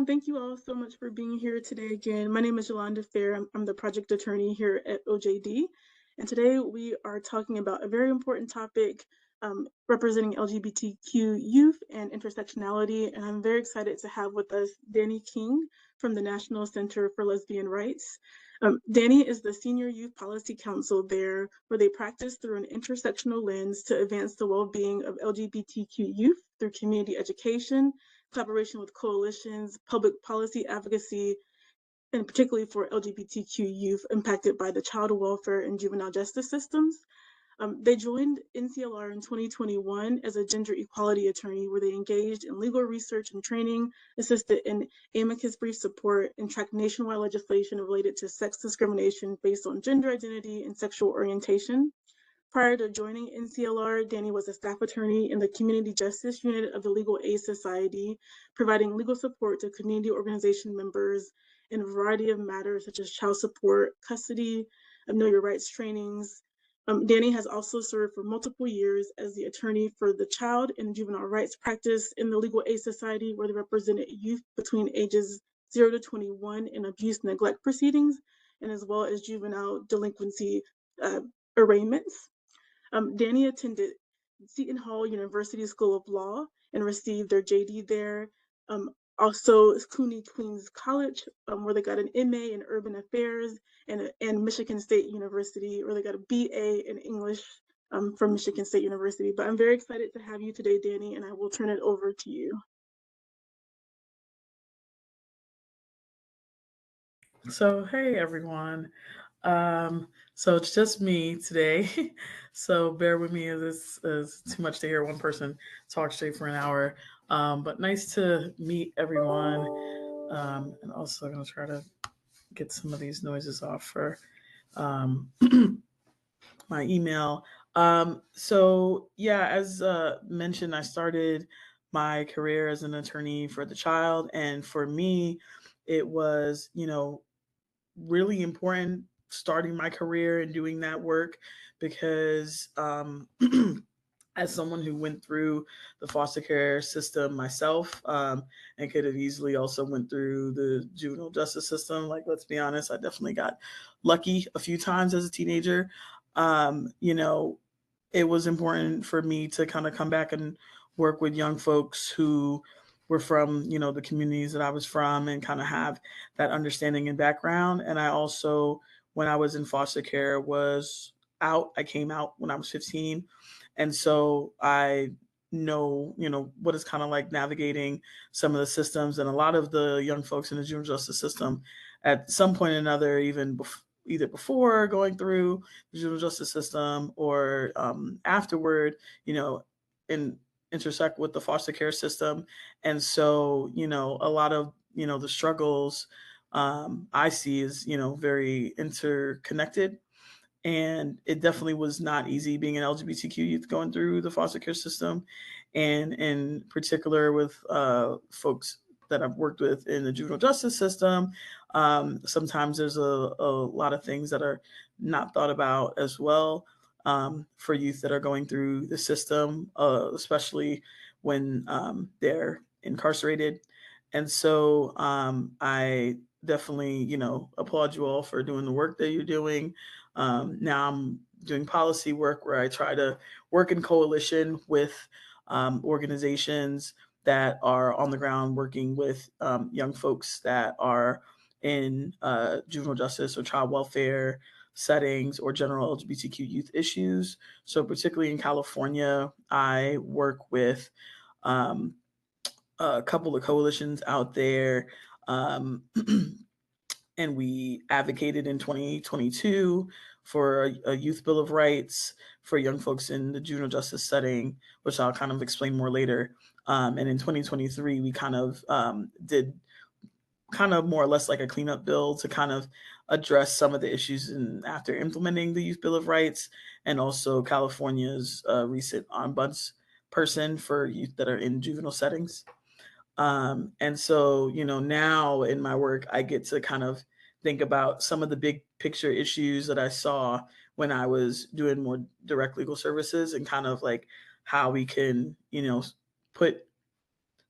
Thank you all so much for being here today again. My name is Yolanda Fair. I'm the project attorney here at OJD. And today we are talking about a very important topic representing LGBTQ youth and intersectionality. And I'm very excited to have with us Danny King from the National Center for Lesbian Rights. Danny is the Senior Youth Policy Council there, where they practice through an intersectional lens to advance the well-being of LGBTQ youth through community education, collaboration with coalitions, public policy advocacy, and particularly for LGBTQ youth impacted by the child welfare and juvenile justice systems. They joined NCLR in 2021 as a gender equality attorney, where they engaged in legal research and training, assisted in amicus brief support, and tracked nationwide legislation related to sex discrimination based on gender identity and sexual orientation. Prior to joining NCLR, Danny was a staff attorney in the Community Justice Unit of the Legal Aid Society, providing legal support to community organization members in a variety of matters such as child support, custody, know your rights trainings. Danny has also served for multiple years as the attorney for the child and juvenile rights practice in the Legal Aid Society, where they represented youth between ages 0 to 21 in abuse neglect proceedings, and as well as juvenile delinquency arraignments. Danny attended Seton Hall University School of Law and received their JD there. Also, CUNY Queens College, where they got an MA in Urban Affairs, and Michigan State University, where they got a BA in English from Michigan State University. But I'm very excited to have you today, Danny, and I will turn it over to you. So, hey everyone. So it's just me today. So bear with me as this is too much to hear one person talk straight for an hour. But nice to meet everyone. And also gonna try to get some of these noises off for um, my email. So yeah, as mentioned, I started my career as an attorney for the child, and for me, it was really important starting my career and doing that work because as someone who went through the foster care system myself, and could have easily also went through the juvenile justice system, like, let's be honest, I definitely got lucky a few times as a teenager. You know, it was important for me to kind of come back and work with young folks who were from the communities that I was from, and kind of have that understanding and background. And I also, when I was in foster care, was out. I came out when I was 15, and so I know what it's kind of like navigating some of the systems. And a lot of the young folks in the juvenile justice system, at some point or another, either before going through the juvenile justice system or afterward, and intersect with the foster care system. And so, a lot of, the struggles I see is, very interconnected. And it definitely was not easy being an LGBTQ youth going through the foster care system. And in particular with folks that I've worked with in the juvenile justice system, sometimes there's a lot of things that are not thought about as well, for youth that are going through the system, especially when they're incarcerated. And so I definitely, applaud you all for doing the work that you're doing. Now I'm doing policy work where I try to work in coalition with organizations that are on the ground working with young folks that are in juvenile justice or child welfare settings or general LGBTQ youth issues. So, particularly in California, I work with um, a couple of coalitions out there. Um, and we advocated in 2022 for a youth bill of rights for young folks in the juvenile justice setting, which I'll kind of explain more later. And in 2023, we kind of did kind of more or less like a cleanup bill to kind of address some of the issues after implementing the youth bill of rights, and also California's recent ombudsperson for youth that are in juvenile settings. And so, now in my work, I get to kind of think about some of the big picture issues that I saw when I was doing more direct legal services, and kind of like how we can, put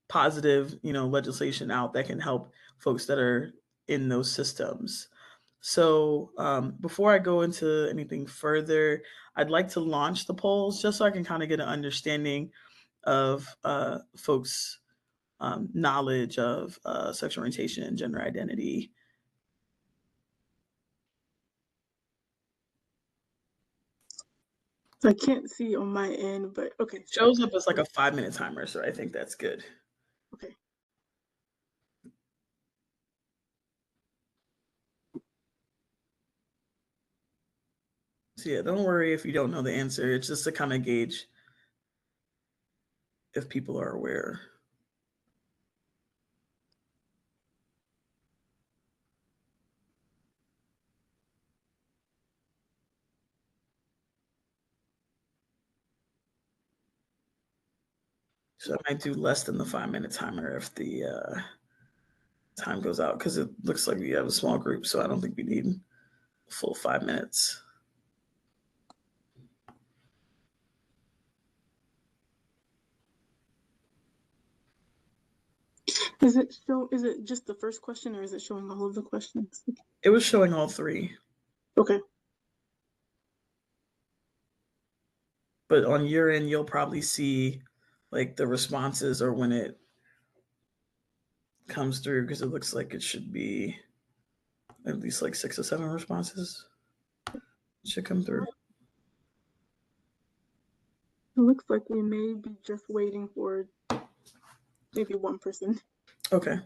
positive, legislation out that can help folks that are in those systems. So before I go into anything further, I'd like to launch the polls just so I can kind of get an understanding of folks' knowledge of sexual orientation and gender identity. So I can't see on my end, but okay. Shows up as like a 5-minute timer, so I think that's good. Okay. So yeah, don't worry if you don't know the answer. It's just to kind of gauge if people are aware. So I might do less than the 5-minute timer if the time goes out because it looks like we have a small group, so I don't think we need a full 5 minutes. Is it just the first question, or is it showing all of the questions? It was showing all three. Okay. But on your end, you'll probably see like the responses or when it comes through because it looks like it should be at least like 6 or 7 responses should come through. It looks like we may be just waiting for maybe one person. Okay.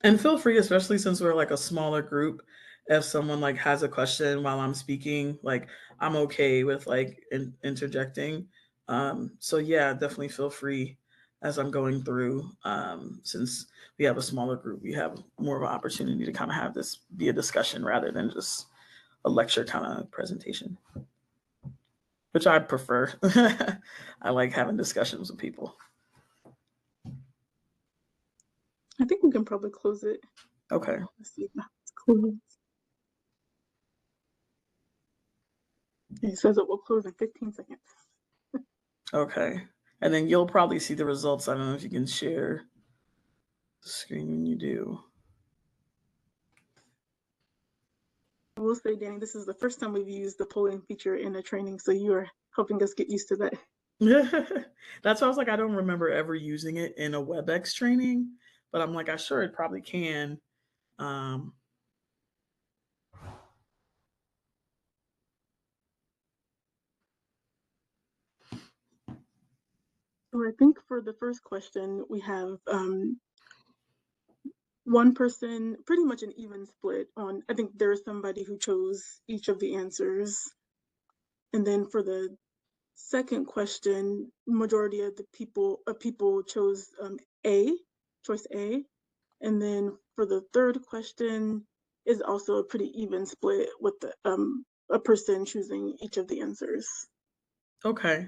And feel free, especially since we're like a smaller group, if someone like has a question while I'm speaking, like I'm okay with like interjecting. So yeah, definitely feel free as I'm going through. Since we have a smaller group, we have more of an opportunity to kind of have this be a discussion rather than just a lecture kind of presentation, which I prefer. I like having discussions with people. I think we can probably close it. Okay. Let's see if it's closed. It says it will close in 15 seconds. Okay. And then you'll probably see the results. I don't know if you can share the screen when you do. I will say, Danny, this is the first time we've used the polling feature in a training, so you are helping us get used to that. That's why I was like, I don't remember ever using it in a WebEx training, but I'm like, I sure it probably can. So I think for the first question, we have one person, pretty much an even split on, I think there's somebody who chose each of the answers. And then for the second question, majority of the people chose choice A. And then for the third question is also a pretty even split with a person choosing each of the answers. Okay.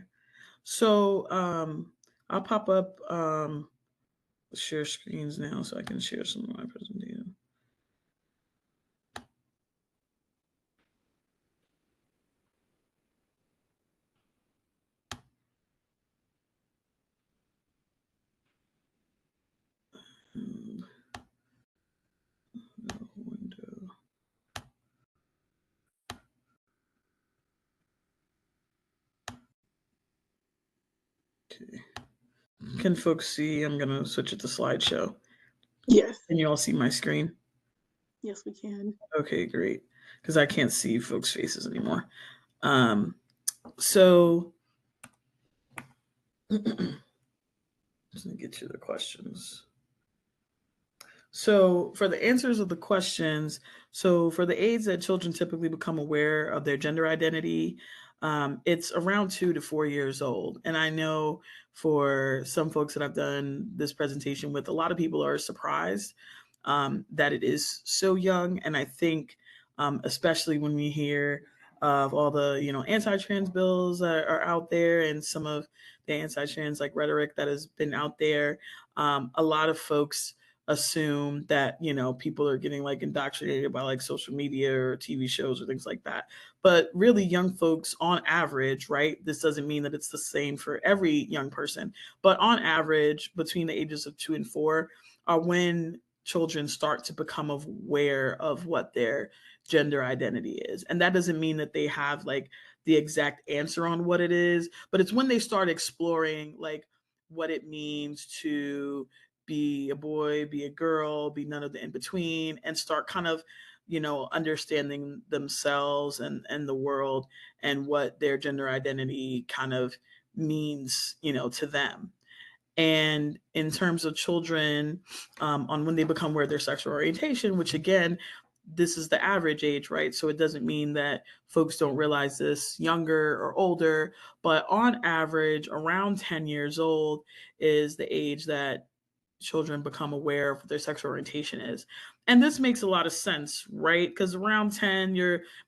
So I'll pop up share screens now so I can share some of my presentation. Window. Okay. Can folks see? I'm going to switch it to slideshow. Yes. Can you all see my screen? Yes, we can. Okay, great. Because I can't see folks' faces anymore. So just gonna get to the questions. So for the answers of the questions, so for the age that children typically become aware of their gender identity, it's around 2 to 4 years old. And I know for some folks that I've done this presentation with, a lot of people are surprised that it is so young. And I think, especially when we hear of all the anti-trans bills that are out there and some of the anti-trans like rhetoric that has been out there, a lot of folks assume that, people are getting like indoctrinated by like social media or TV shows or things like that. But really, young folks on average, right? This doesn't mean that it's the same for every young person, but on average, between the ages of 2 and 4 are when children start to become aware of what their gender identity is. And that doesn't mean that they have like the exact answer on what it is, but it's when they start exploring like what it means to be a boy, be a girl, be none of the in between, and start kind of, understanding themselves and the world and what their gender identity kind of means, to them. And in terms of children, on when they become aware of their sexual orientation, which again, this is the average age, right? So it doesn't mean that folks don't realize this younger or older, but on average, around 10 years old is the age that children become aware of what their sexual orientation is. And this makes a lot of sense, right? Because around 10,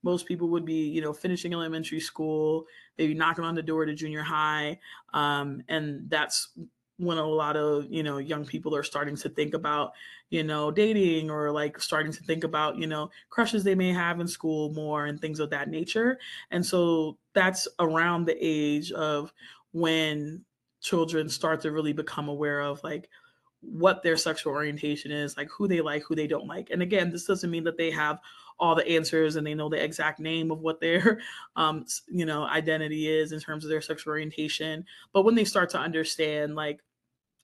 most people would be, finishing elementary school, maybe knocking on the door to junior high. And that's when a lot of, young people are starting to think about, dating or like starting to think about, crushes they may have in school more and things of that nature. And so that's around the age of when children start to really become aware of like what their sexual orientation is, like who they like, who they don't like. And again, this doesn't mean that they have all the answers and they know the exact name of what their identity is in terms of their sexual orientation. But when they start to understand like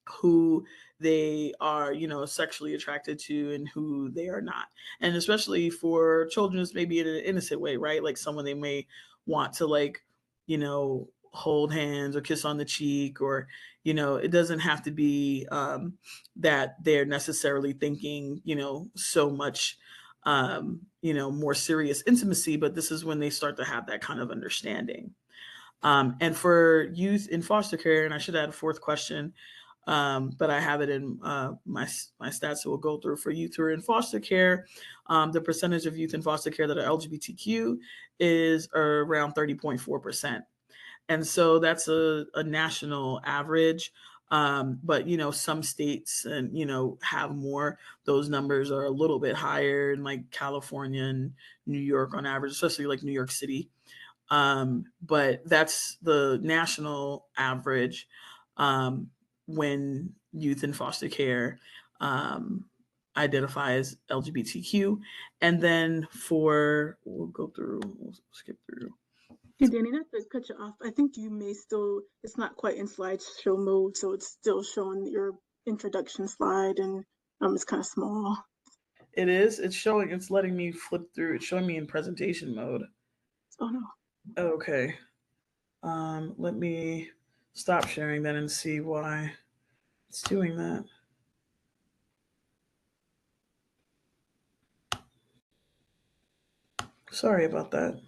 who they are, sexually attracted to and who they are not. And especially for children, it's maybe in an innocent way, right? Like someone they may want to like, hold hands or kiss on the cheek, or, it doesn't have to be that they're necessarily thinking, so much, more serious intimacy, but this is when they start to have that kind of understanding. And for youth in foster care, and I should add a fourth question, but I have it in my stats that we'll go through. For youth who are in foster care, the percentage of youth in foster care that are LGBTQ is around 30.4%. And so that's a national average. But some states and have more. Those numbers are a little bit higher in like California and New York on average, especially like New York City. But that's the national average when youth in foster care identify as LGBTQ. And then we'll skip through. Hey, Danny, not to cut you off. I think you may still, it's not quite in slideshow mode, so it's still showing your introduction slide and it's kind of small. It's letting me flip through. It's showing me in presentation mode. Oh no. Okay. Let me stop sharing that and see why it's doing that. Sorry about that.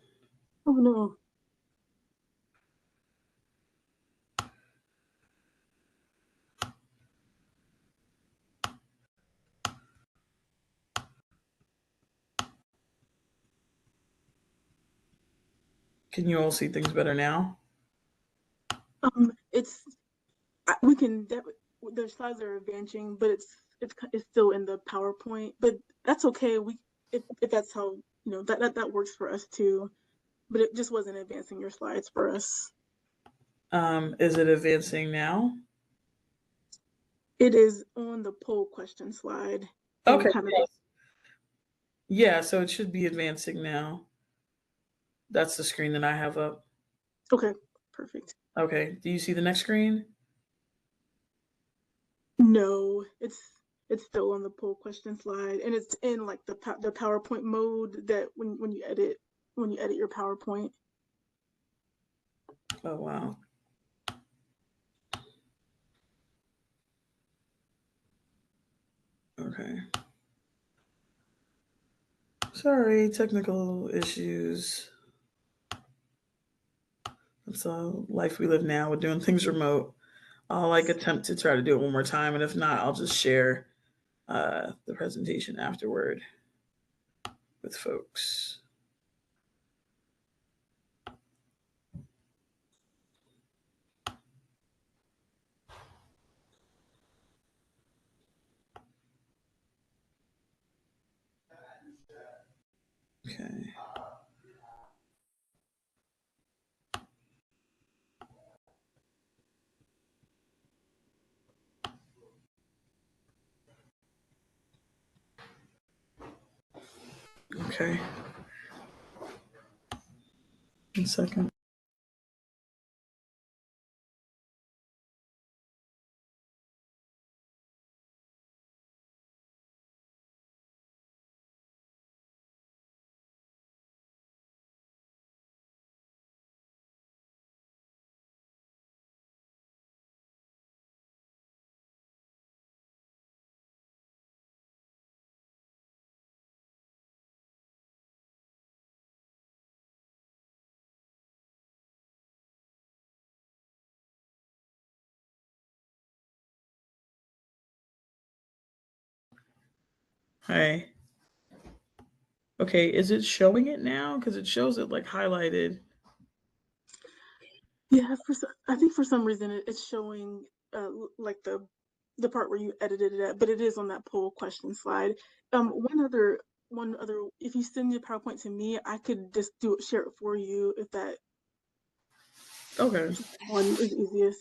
Oh no. Can you all see things better now? It's we can the slides are advancing, but it's still in the PowerPoint. But that's okay. If that's how that works for us too. But it just wasn't advancing your slides for us. Is it advancing now? It is on the poll question slide and Okay. kind of Yeah, so it should be advancing now. That's the screen that I have up. okay, perfect. Okay. Do you see the next screen? No, it's still on the poll question slide, and it's in like the PowerPoint mode that when you edit your PowerPoint. Oh, wow. Okay. Sorry, technical issues. That's a life we live now. We're doing things remote. I'll like attempt to try to do it one more time, and if not, I'll just share the presentation afterward with folks. Okay. Okay. 1 second. Hi. Okay, is it showing it now? Because it shows it like highlighted. Yeah, I think for some reason it's showing like the part where you edited it at, but it is on that poll question slide. One other, if you send your PowerPoint to me, I could just share it for you if that Okay. which one is easiest.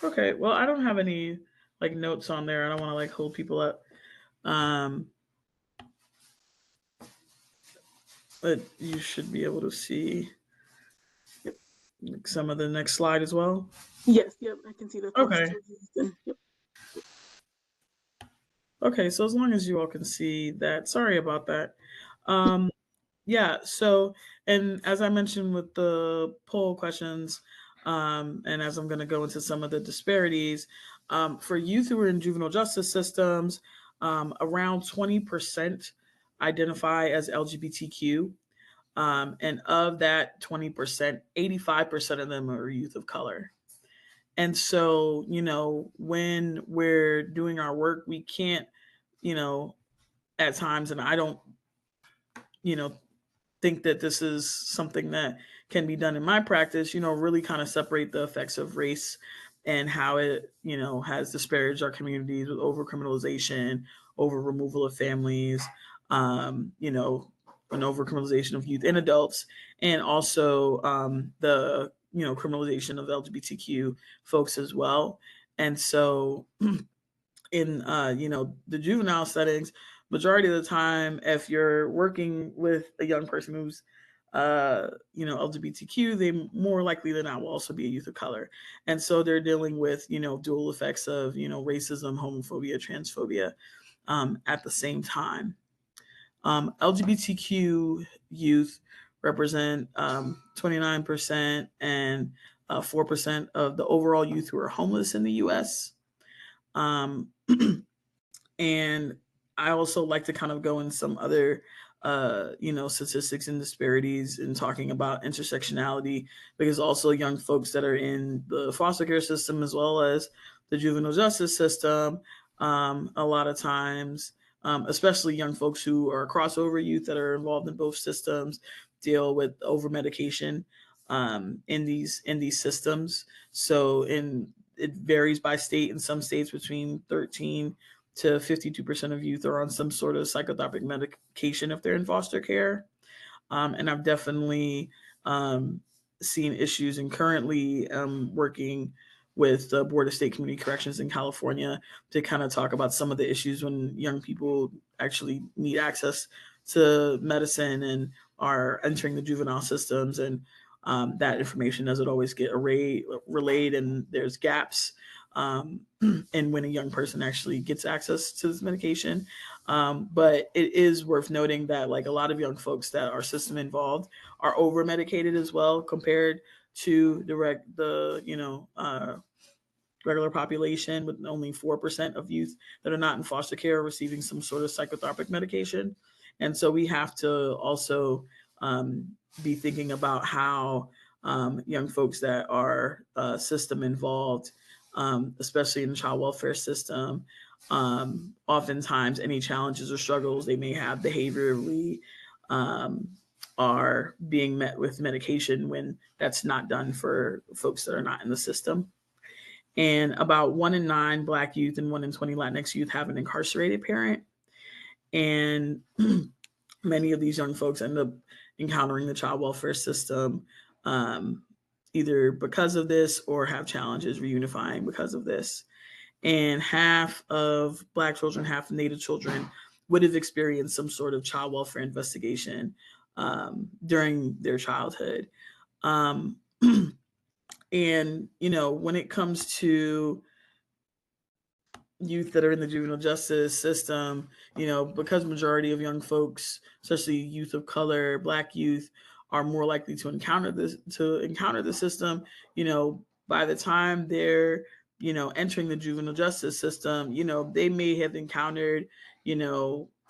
Okay. Well, I don't have any like notes on there. I don't want to like hold people up. Um, but you should be able to see Yep. like, some of the next slide as well. Yes, yep, I can see the focus Okay. towards youth and yep. Okay. So as long as you all can see that, sorry about that. Um, Yeah. So, and as I mentioned with the poll questions, and as I'm going to go into some of the disparities, for youth who are in juvenile justice systems, around 20% identify as LGBTQ. And of that 20%, 85% of them are youth of color. And so, when we're doing our work, we can't, you know, at times, and I don't, you know, think that this is something that can be done in my practice, really kind of separate the effects of race and how it, has disparaged our communities with over criminalization, over removal of families, an over criminalization of youth and adults, and also the, criminalization of LGBTQ folks as well. And so in the juvenile settings, majority of the time, if you're working with a young person who's LGBTQ, they more likely than not will also be a youth of color. And so they're dealing with dual effects of racism, homophobia, transphobia at the same time. LGBTQ youth represent 29% and 4% of the overall youth who are homeless in the US. um, and I also like to kind of go in some other statistics and disparities in talking about intersectionality, because also young folks that are in the foster care system as well as the juvenile justice system, a lot of times, especially young folks who are crossover youth that are involved in both systems, deal with over medication in these systems. So it varies by state. In some states, between 13 to 52% of youth are on some sort of psychotropic medication if they're in foster care. And I've definitely um, seen issues, and currently working with the Board of State Community Corrections in California to kind of talk about some of the issues when young people actually need access to medicine and are entering the juvenile systems. And that information doesn't always get relayed, and there's gaps and when a young person actually gets access to this medication. But it is worth noting that like a lot of young folks that are system involved are over medicated as well compared to the regular population, with only 4% of youth that are not in foster care receiving some sort of psychotropic medication. And so we have to also um, be thinking about how young folks that are system involved, especially in the child welfare system, oftentimes any challenges or struggles they may have behaviorally um, are being met with medication when that's not done for folks that are not in the system. And about 1 in 9 Black youth and 1 in 20 Latinx youth have an incarcerated parent. And many of these young folks end up encountering the child welfare system, um, either because of this or have challenges reunifying because of this. And half of Black children, half Native children would have experienced some sort of child welfare investigation during their childhood. Um, and, when it comes to youth that are in the juvenile justice system, because majority of young folks, especially youth of color, Black youth, are more likely to encounter the system, by the time they're, entering the juvenile justice system, they may have encountered,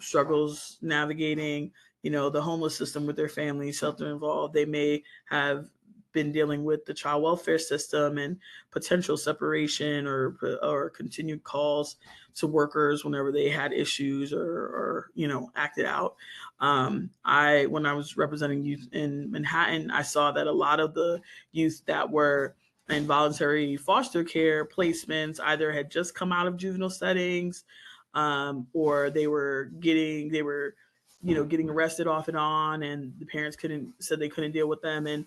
struggles navigating, the homeless system with their family, shelter involved. They may have been dealing with the child welfare system and potential separation or continued calls to workers whenever they had issues or acted out. I When I was representing youth in Manhattan, I saw that a lot of the youth that were in voluntary foster care placements either had just come out of juvenile settings, or they were getting arrested off and on, and the parents said they couldn't deal with them, and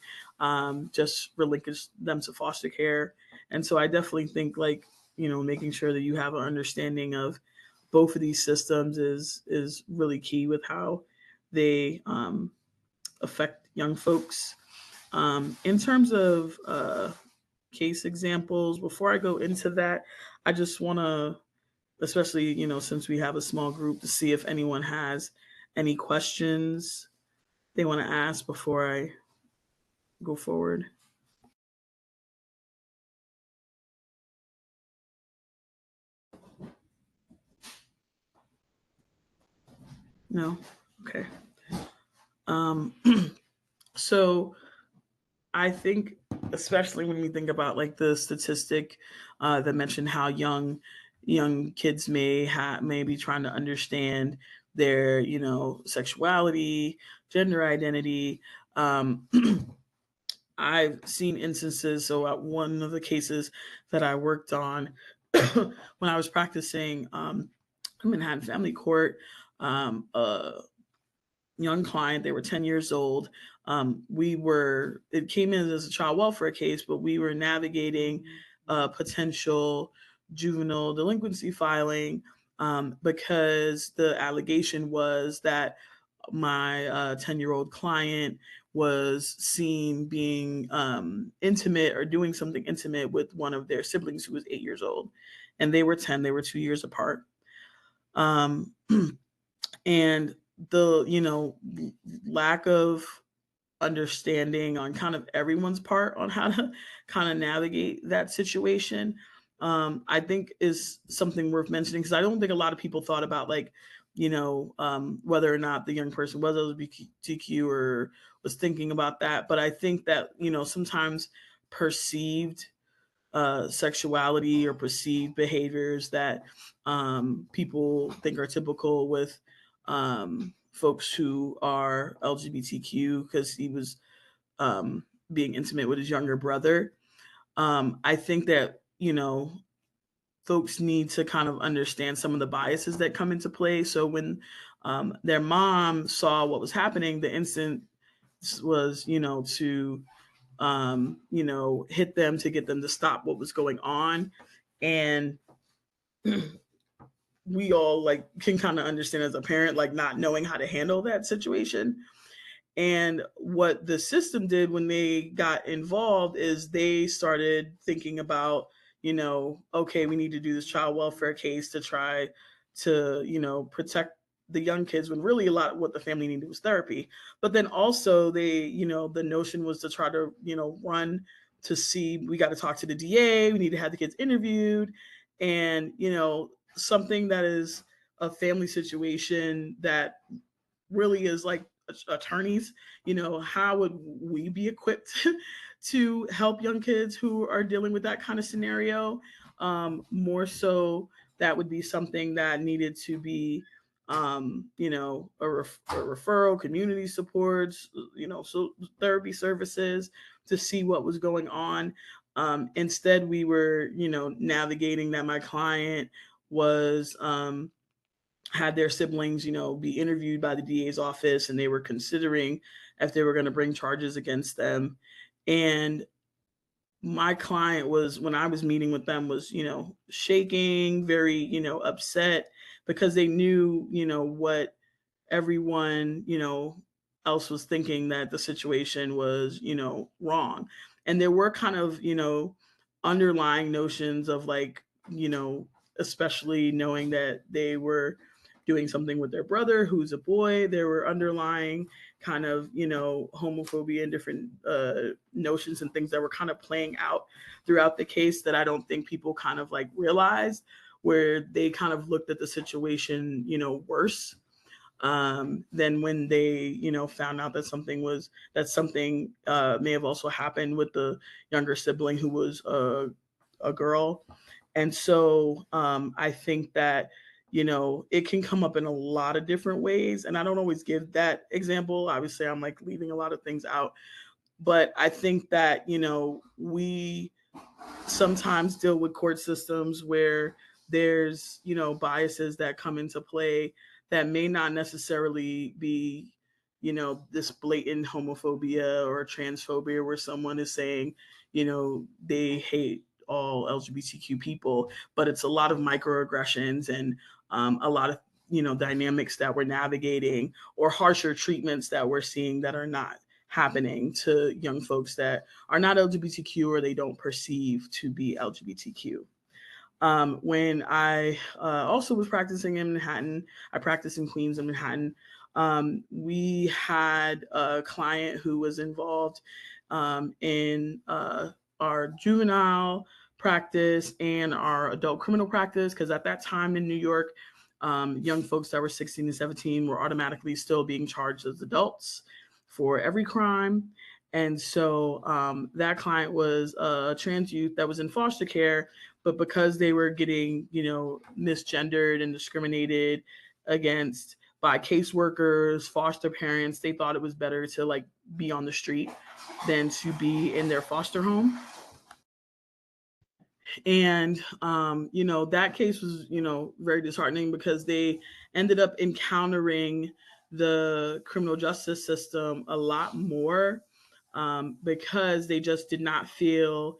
just relinquished them to foster care. And so I definitely think, like, making sure that you have an understanding of both of these systems is really key with how they affect young folks. In terms of case examples, before I go into that, I just want to, especially, since we have a small group, to see if anyone has any questions they want to ask before I go forward. No? Okay. Um, so I think, especially when we think about like the statistic that mentioned how young kids may be trying to understand their sexuality, gender identity. Um, I've seen instances. So at one of the cases that I worked on when I was practicing Manhattan Family Court, a young client, they were 10 years old. It came in as a child welfare case, but we were navigating potential juvenile delinquency filing, because the allegation was that my 10-year-old client was seen being intimate or doing something intimate with one of their siblings who was 8 years old. And they were 10, they were 2 years apart. Um, and the lack of understanding on kind of everyone's part on how to kind of navigate that situation, I think is something worth mentioning, because I don't think a lot of people thought about, like, whether or not the young person was LGBTQ or was thinking about that. But I think that sometimes perceived sexuality or perceived behaviors that people think are typical with folks who are LGBTQ, because he was being intimate with his younger brother. I think that, folks need to kind of understand some of the biases that come into play. So when their mom saw what was happening, the instant was, to hit them to get them to stop what was going on. And we all, like, can kind of understand as a parent, like, not knowing how to handle that situation. And what the system did when they got involved is they started thinking about, okay, we need to do this child welfare case to try to, protect the young kids, when really a lot of what the family needed was therapy. But then also the notion was to try to, run to see, we got to talk to the DA, we need to have the kids interviewed. And, something that is a family situation that really is like attorneys, how would we be equipped to help young kids who are dealing with that kind of scenario? More so, that would be something that needed to be a referral, community supports, so therapy services, to see what was going on. Instead, we were navigating that my client was had their siblings, be interviewed by the DA's office, and they were considering if they were going to bring charges against them. And my client was, when I was meeting with them, was, shaking, very, upset, because they knew, what everyone, else was thinking, that the situation was, wrong. And there were kind of, underlying notions of, like, especially knowing that they were doing something with their brother who's a boy. There were underlying kind of, homophobia and different notions and things that were kind of playing out throughout the case that I don't think people kind of like realized, where they kind of looked at the situation, worse than when they, found out that something may have also happened with the younger sibling, who was a girl. And so I think that, it can come up in a lot of different ways. And I don't always give that example. Obviously, I'm like leaving a lot of things out. But I think that, we sometimes deal with court systems where there's, biases that come into play that may not necessarily be, this blatant homophobia or transphobia, where someone is saying, they hate all LGBTQ people, but it's a lot of microaggressions and a lot of, dynamics that we're navigating, or harsher treatments that we're seeing that are not happening to young folks that are not LGBTQ, or they don't perceive to be LGBTQ. When I also was practicing in Manhattan, I practiced in Queens and Manhattan. We had a client who was involved in our juvenile practice and our adult criminal practice, because at that time in New York, young folks that were 16 and 17 were automatically still being charged as adults for every crime. And so that client was a trans youth that was in foster care, but because they were getting, misgendered and discriminated against by caseworkers, foster parents, they thought it was better to like be on the street than to be in their foster home. And that case was, very disheartening, because they ended up encountering the criminal justice system a lot more, because they just did not feel,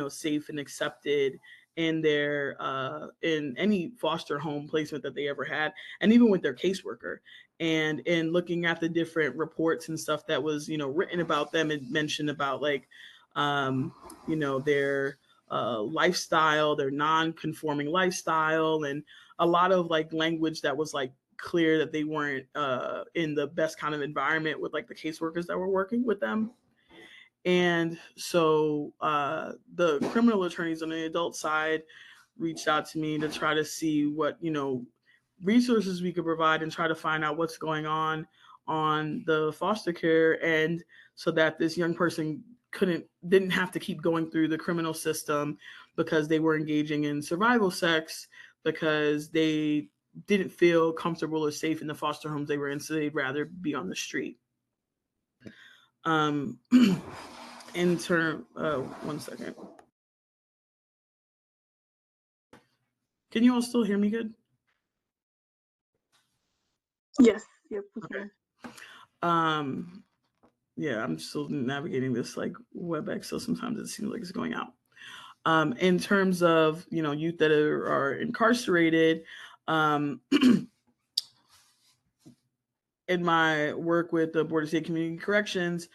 safe and accepted in their in any foster home placement that they ever had, and even with their caseworker. And in looking at the different reports and stuff that was, written about them, it mentioned about like their lifestyle, their non-conforming lifestyle, and a lot of like language that was like clear that they weren't in the best kind of environment with like the caseworkers that were working with them. And so the criminal attorneys on the adult side reached out to me to try to see what, resources we could provide, and try to find out what's going on the foster care end, so that this young person didn't have to keep going through the criminal system, because they were engaging in survival sex, because they didn't feel comfortable or safe in the foster homes they were in, so they'd rather be on the street. In turn, 1 second. Can you all still hear me good? Yes. Yep. We Okay. can. Yeah, I'm still navigating this like WebEx, so sometimes it seems like it's going out. In terms of, youth that are incarcerated, um, in my work with the Board of State Community Corrections,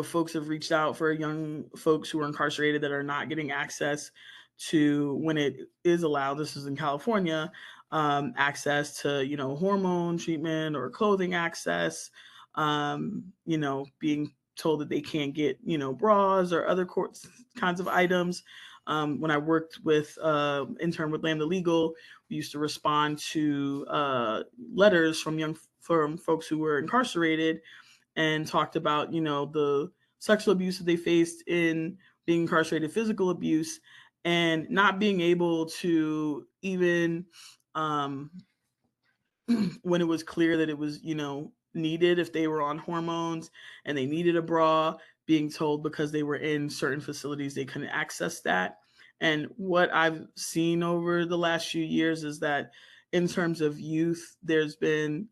folks have reached out for young folks who are incarcerated that are not getting access to, when it is allowed, this is in California, access to, hormone treatment or clothing access, being told that they can't get, bras or other kinds of items. When I worked with intern with Lambda Legal, we used to respond to letters from folks who were incarcerated, and talked about, the sexual abuse that they faced in being incarcerated, physical abuse, and not being able to even when it was clear that it was, needed, if they were on hormones and they needed a bra, being told because they were in certain facilities they couldn't access that. And what I've seen over the last few years is that, in terms of youth, there's been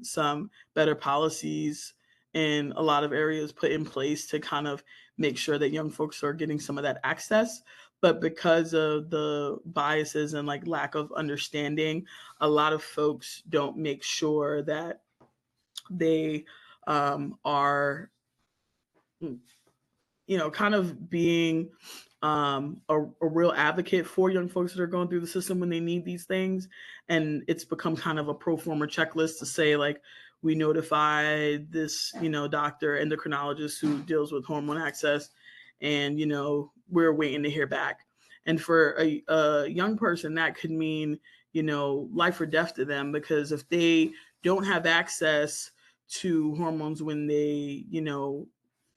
some better policies in a lot of areas put in place to kind of make sure that young folks are getting some of that access. But because of the biases and like lack of understanding, a lot of folks don't make sure that they are, kind of being a real advocate for young folks that are going through the system when they need these things. And it's become kind of a pro forma checklist to say, like, we notified this, doctor, endocrinologist who deals with hormone access, and, we're waiting to hear back. And for a young person, that could mean, life or death to them, because if they don't have access to hormones when they,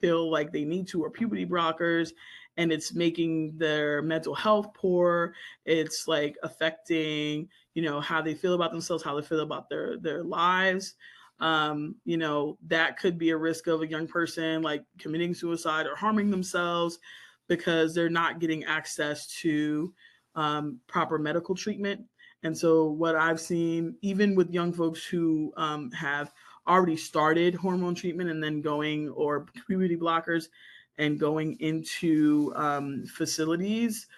feel like they need to, or puberty blockers, and it's making their mental health poor, it's like affecting, how they feel about themselves, how they feel about their lives. That could be a risk of a young person like committing suicide or harming themselves because they're not getting access to proper medical treatment. And so what I've seen, even with young folks who have already started hormone treatment and then going, or puberty blockers, and going into facilities,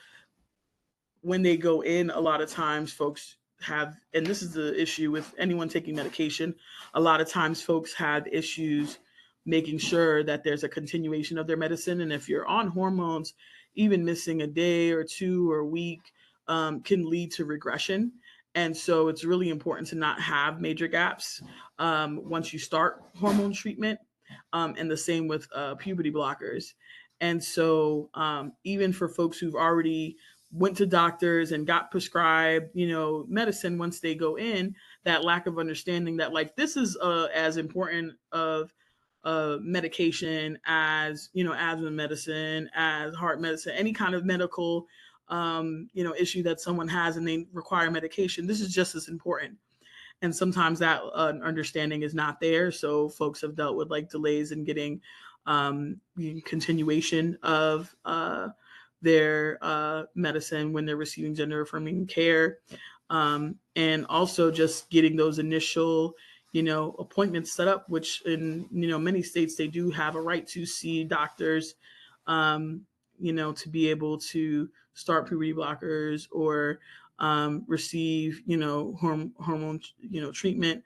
when they go in, a lot of times folks have, and this is the issue with anyone taking medication, a lot of times folks have issues making sure that there's a continuation of their medicine. And if you're on hormones, even missing a day or two or a week can lead to regression. And so it's really important to not have major gaps once you start hormone treatment, and the same with puberty blockers. And so even for folks who've already went to doctors and got prescribed, medicine, once they go in, that lack of understanding that, like, this is as important of medication as, asthma medicine, as heart medicine, any kind of medical, issue that someone has and they require medication. This is just as important. And sometimes that understanding is not there. So folks have dealt with like delays in getting continuation of their medicine when they're receiving gender affirming care, and also just getting those initial appointments set up, which in many states they do have a right to see doctors, to be able to start puberty blockers or receive hormone treatment.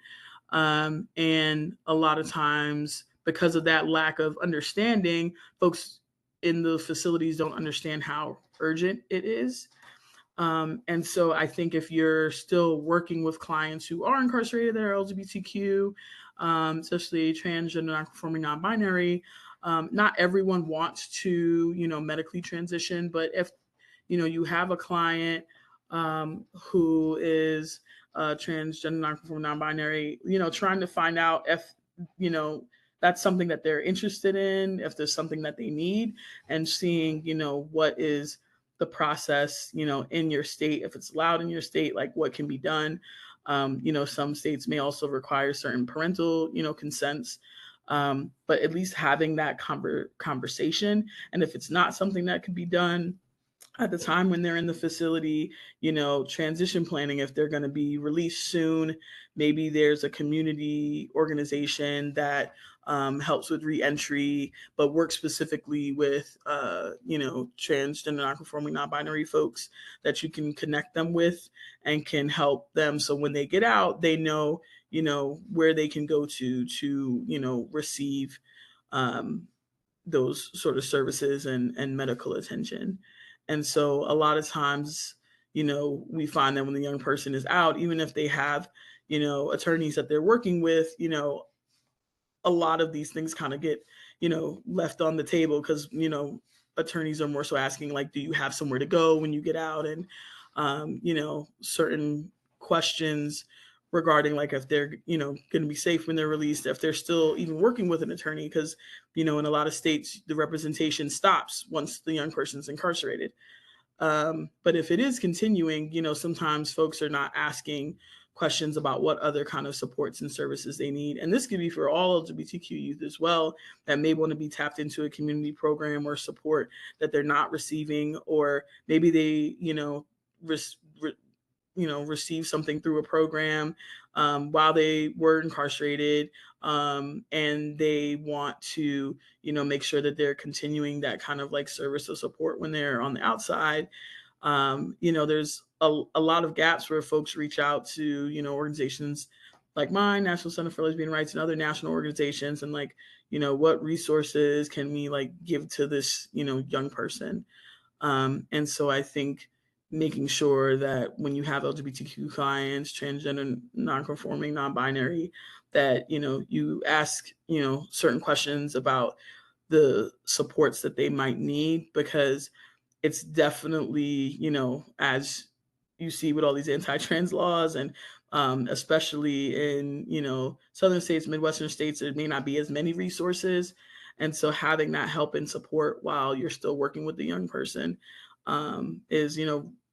And a lot of times, because of that lack of understanding, folks in the facilities don't understand how urgent it is. And so I think if you're still working with clients who are incarcerated that are LGBTQ, especially transgender, non-conforming, non-binary, not everyone wants to, medically transition. But if, you have a client who is transgender, non-conforming, non-binary, trying to find out if, that's something that they're interested in, if there's something that they need, and seeing, what is the process, in your state, if it's allowed in your state, like what can be done. Some states may also require certain parental, consents. But at least having that conversation. And if it's not something that could be done at the time when they're in the facility, transition planning, if they're going to be released soon, maybe there's a community organization that helps with reentry, but works specifically with, transgender, non-conforming, non-binary folks that you can connect them with and can help them. So when they get out, they know, where they can go to, receive those sort of services and medical attention. And so a lot of times, we find that when the young person is out, even if they have, attorneys that they're working with, a lot of these things kind of get, left on the table because, attorneys are more so asking, like, do you have somewhere to go when you get out? And, certain questions regarding like if they're, going to be safe when they're released, if they're still even working with an attorney, because, in a lot of states, the representation stops once the young person's incarcerated. But if it is continuing, sometimes folks are not asking questions about what other kind of supports and services they need. And this could be for all LGBTQ youth as well, that may want to be tapped into a community program or support that they're not receiving, or maybe they, receive something through a program while they were incarcerated, and they want to make sure that they're continuing that kind of like service or support when they're on the outside. There's a lot of gaps where folks reach out to organizations like mine, National Center for Lesbian Rights, and other national organizations, and like what resources can we like give to this young person. And so I think making sure that when you have LGBTQ clients, transgender, non-conforming, non-binary, that you ask certain questions about the supports that they might need, because it's definitely, as you see with all these anti-trans laws, and especially in southern states, midwestern states, there may not be as many resources, and so having that help and support while you're still working with the young person is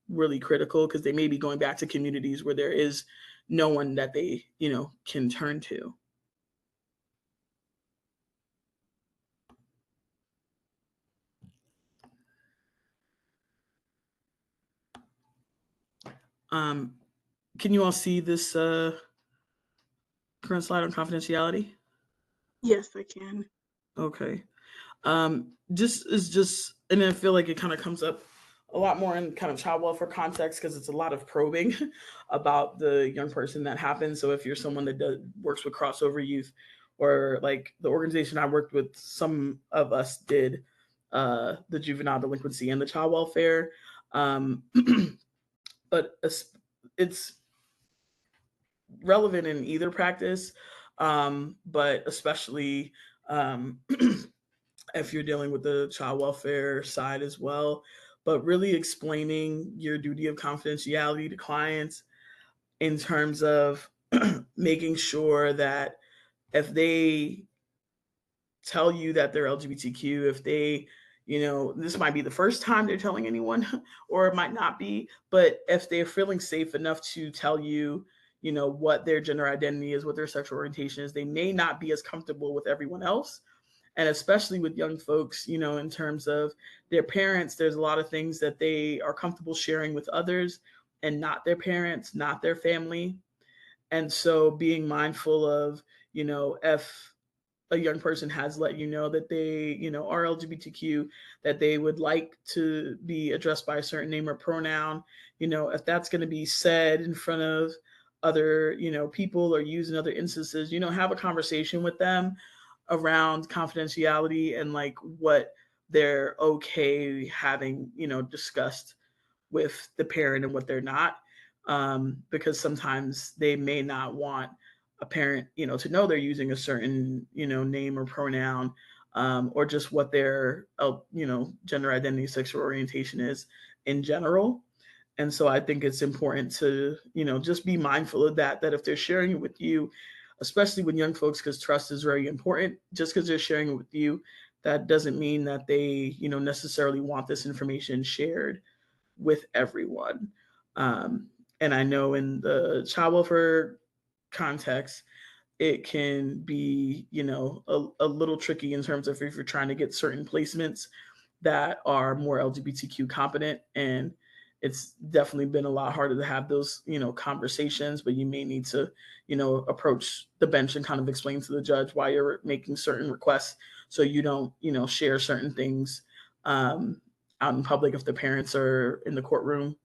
really critical, because they may be going back to communities where there is no one that they can turn to. um, can you all see this current slide on confidentiality? Yes, I can. Okay. Just and I feel like it kind of comes up a lot more in kind of child welfare context, because it's a lot of probing about the young person that happens. So if you're someone that works with crossover youth, or like the organization I worked with, some of us did the juvenile delinquency and the child welfare. Um, but it's relevant in either practice, but especially if you're dealing with the child welfare side as well. But really explaining your duty of confidentiality to clients in terms of making sure that if they tell you that they're LGBTQ, if they, this might be the first time they're telling anyone, or it might not be, but if they're feeling safe enough to tell you, what their gender identity is, what their sexual orientation is, they may not be as comfortable with everyone else. And especially with young folks, in terms of their parents, there's a lot of things that they are comfortable sharing with others, and not their parents, not their family. And so being mindful of, if a young person has let you know that they, are LGBTQ, that they would like to be addressed by a certain name or pronoun, if that's going to be said in front of other, people, or used in other instances, have a conversation with them around confidentiality, and like what they're okay having, discussed with the parent, and what they're not. Because sometimes they may not want a parent, to know they're using a certain, name or pronoun, or just what their, gender identity, sexual orientation is in general. And so I think it's important to, just be mindful of that if they're sharing it with you, especially with young folks, because trust is very important. Just because they're sharing it with you, that doesn't mean that they, necessarily want this information shared with everyone. Um, and I know in the child welfare context, it can be, a little tricky in terms of if you're trying to get certain placements that are more LGBTQ competent. And it's definitely been a lot harder to have those, conversations, but you may need to, approach the bench and kind of explain to the judge why you're making certain requests, so you don't, share certain things out in public if the parents are in the courtroom.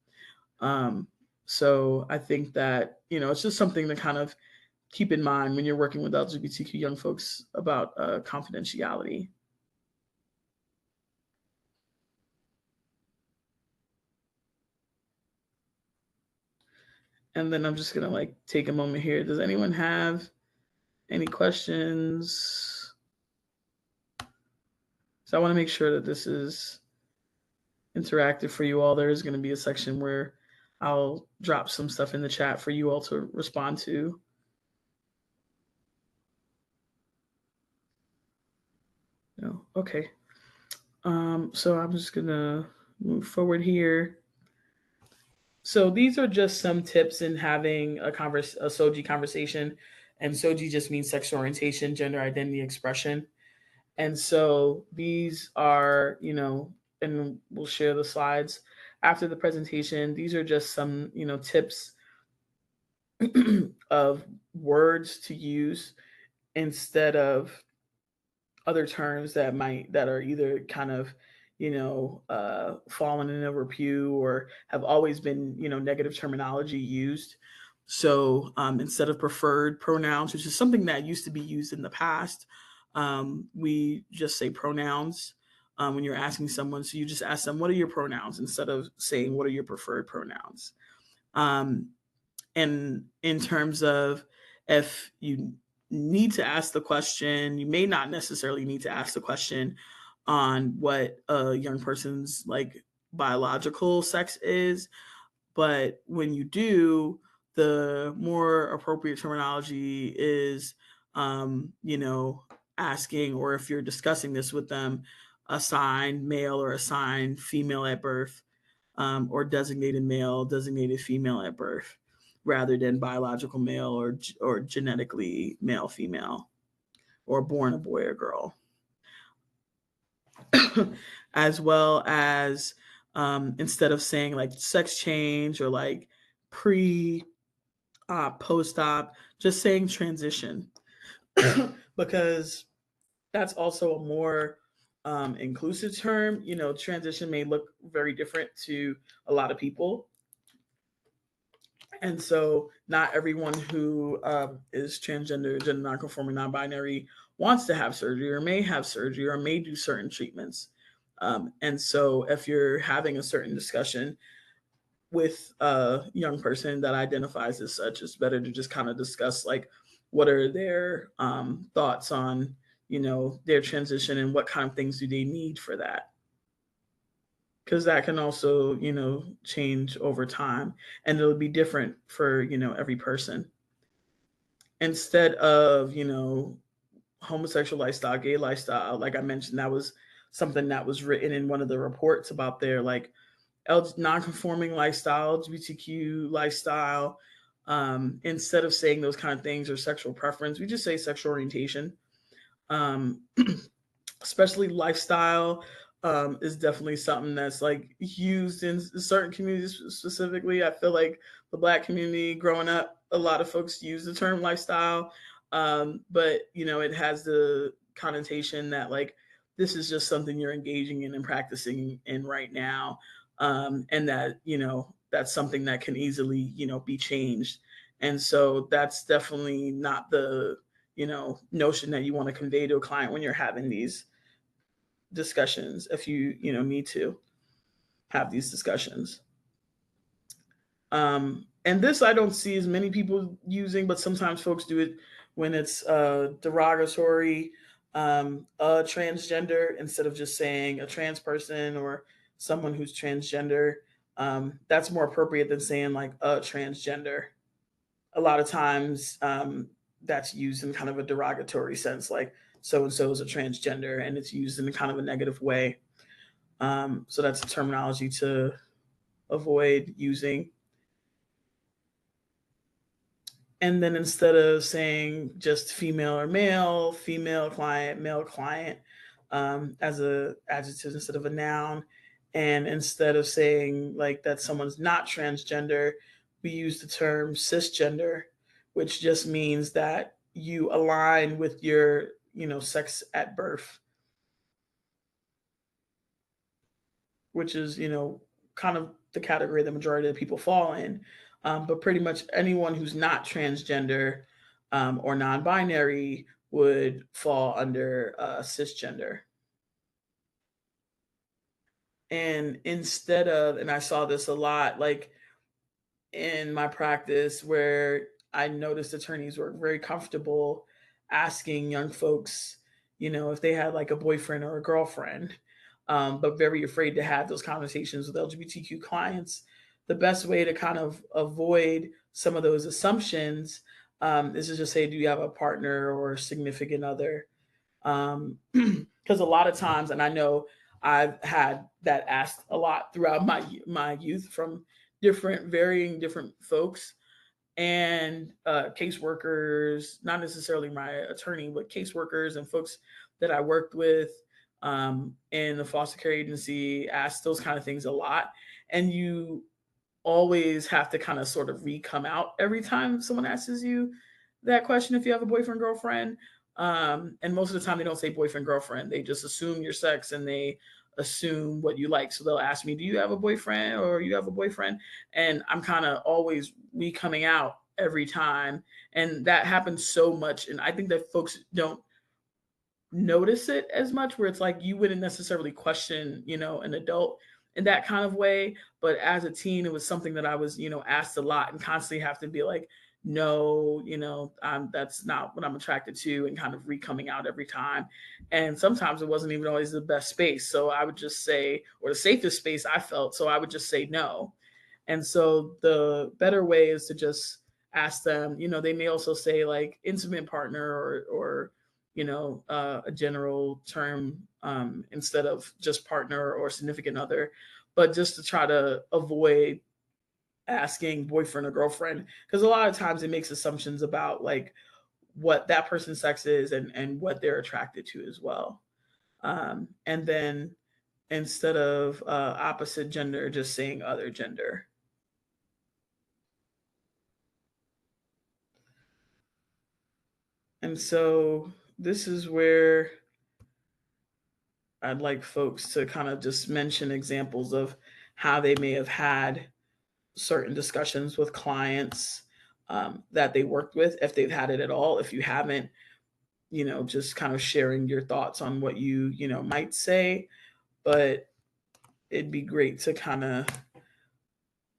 Um, so I think that, it's just something to kind of keep in mind when you're working with LGBTQ young folks about confidentiality. And then I'm just gonna like take a moment here. Does anyone have any questions? So I want to make sure that this is interactive for you all. There is going to be a section where I'll drop some stuff in the chat for you all to respond to. No, okay. So I'm just gonna move forward here. So these are just some tips in having a SOGI conversation, and SOGI just means sexual orientation, gender identity expression. And so these are, and we'll share the slides after the presentation. These are just some, tips of words to use instead of other terms that are either kind of fallen in a repute or have always been negative terminology used. So instead of preferred pronouns, which is something that used to be used in the past, we just say pronouns when you're asking someone. So you just ask them, what are your pronouns, instead of saying, what are your preferred pronouns. um, and in terms of, if you need to ask the question, you may not necessarily need to ask the question on what a young person's like biological sex is. But when you do, the more appropriate terminology is, you know, asking, or if you're discussing this with them, assigned male or assigned female at birth, or designated male, designated female at birth, rather than biological male or genetically male, female, or born a boy or girl. As well as, instead of saying like sex change or like pre op, post op, just saying transition, because that's also a more inclusive term. Transition may look very different to a lot of people. And so, not everyone who is transgender, gender nonconforming, non-binary wants to have surgery, or may have surgery, or may do certain treatments. And so, if you're having a certain discussion with a young person that identifies as such, it's better to just kind of discuss like what are their thoughts on their transition, and what kind of things do they need for that, because that can also change over time, and it'll be different for every person. Instead of homosexual lifestyle, gay lifestyle, like I mentioned, that was something that was written in one of the reports about their like non-conforming lifestyle, LGBTQ lifestyle. Instead of saying those kind of things, or sexual preference, we just say sexual orientation. um, Especially lifestyle is definitely something that's like used in certain communities. Specifically, I feel like the Black community, growing up, a lot of folks use the term lifestyle, but it has the connotation that like this is just something you're engaging in and practicing in right now, and that that's something that can easily be changed. And so that's definitely not the notion that you want to convey to a client when you're having these discussions, if you need to have these discussions. And this I don't see as many people using, but sometimes folks do it when it's derogatory, a transgender, instead of just saying a trans person or someone who's transgender. That's more appropriate than saying like a transgender. A lot of times, that's used in kind of a derogatory sense, like so and so is a transgender, and it's used in kind of a negative way. So that's a terminology to avoid using. And then instead of saying just female or male, female client, male client, as a adjective instead of a noun, and instead of saying like that someone's not transgender, we use the term cisgender, which just means that you align with your sex at birth, which is kind of the category the majority of the people fall in. But pretty much anyone who's not transgender, or non-binary would fall under cisgender. And instead of, and I saw this a lot, like in my practice, where I noticed attorneys were very comfortable asking young folks, if they had like a boyfriend or a girlfriend, but very afraid to have those conversations with LGBTQ clients. The best way to kind of avoid some of those assumptions, is to just say, do you have a partner or a significant other? Because a lot of times, and I know I've had that asked a lot throughout my youth from varying different folks, and caseworkers, not necessarily my attorney, but caseworkers and folks that I worked with in the foster care agency asked those kind of things a lot. and you always have to kind of sort of come out every time someone asks you that question if you have a boyfriend, girlfriend. And most of the time they don't say boyfriend, girlfriend. They just assume your sex and they assume what you like. So they'll ask me, do you have a boyfriend or you have a boyfriend? And I'm kind of always coming out every time. And that happens so much. And I think that folks don't notice it as much, where it's like you wouldn't necessarily question, an adult in that kind of way. But as a teen, it was something that I was, asked a lot and constantly have to be like, no, that's not what I'm attracted to, and kind of coming out every time. And sometimes it wasn't even always the best space. So I would just say, or the safest space I felt. So I would just say no. And so the better way is to just ask them, they may also say like intimate partner, or a general term, instead of just partner or significant other, but just to try to avoid asking boyfriend or girlfriend, because a lot of times it makes assumptions about like what that person's sex is, and what they're attracted to as well. And then instead of opposite gender, just saying other gender. And so this is where I'd like folks to kind of just mention examples of how they may have had certain discussions with clients, that they worked with, if they've had it at all. If you haven't, just kind of sharing your thoughts on what you might say. But it'd be great to kind of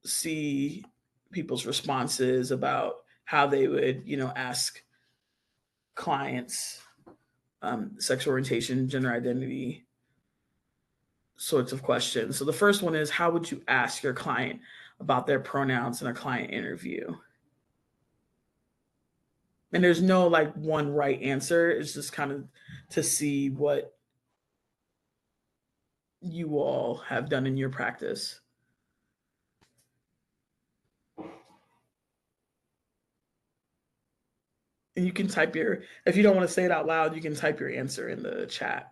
see people's responses about how they would, ask clients, sexual orientation, gender identity sorts of questions. So the first one is, how would you ask your client about their pronouns in a client interview? And there's no like one right answer. It's just kind of to see what you all have done in your practice. And you can type your, if you don't want to say it out loud, you can type your answer in the chat.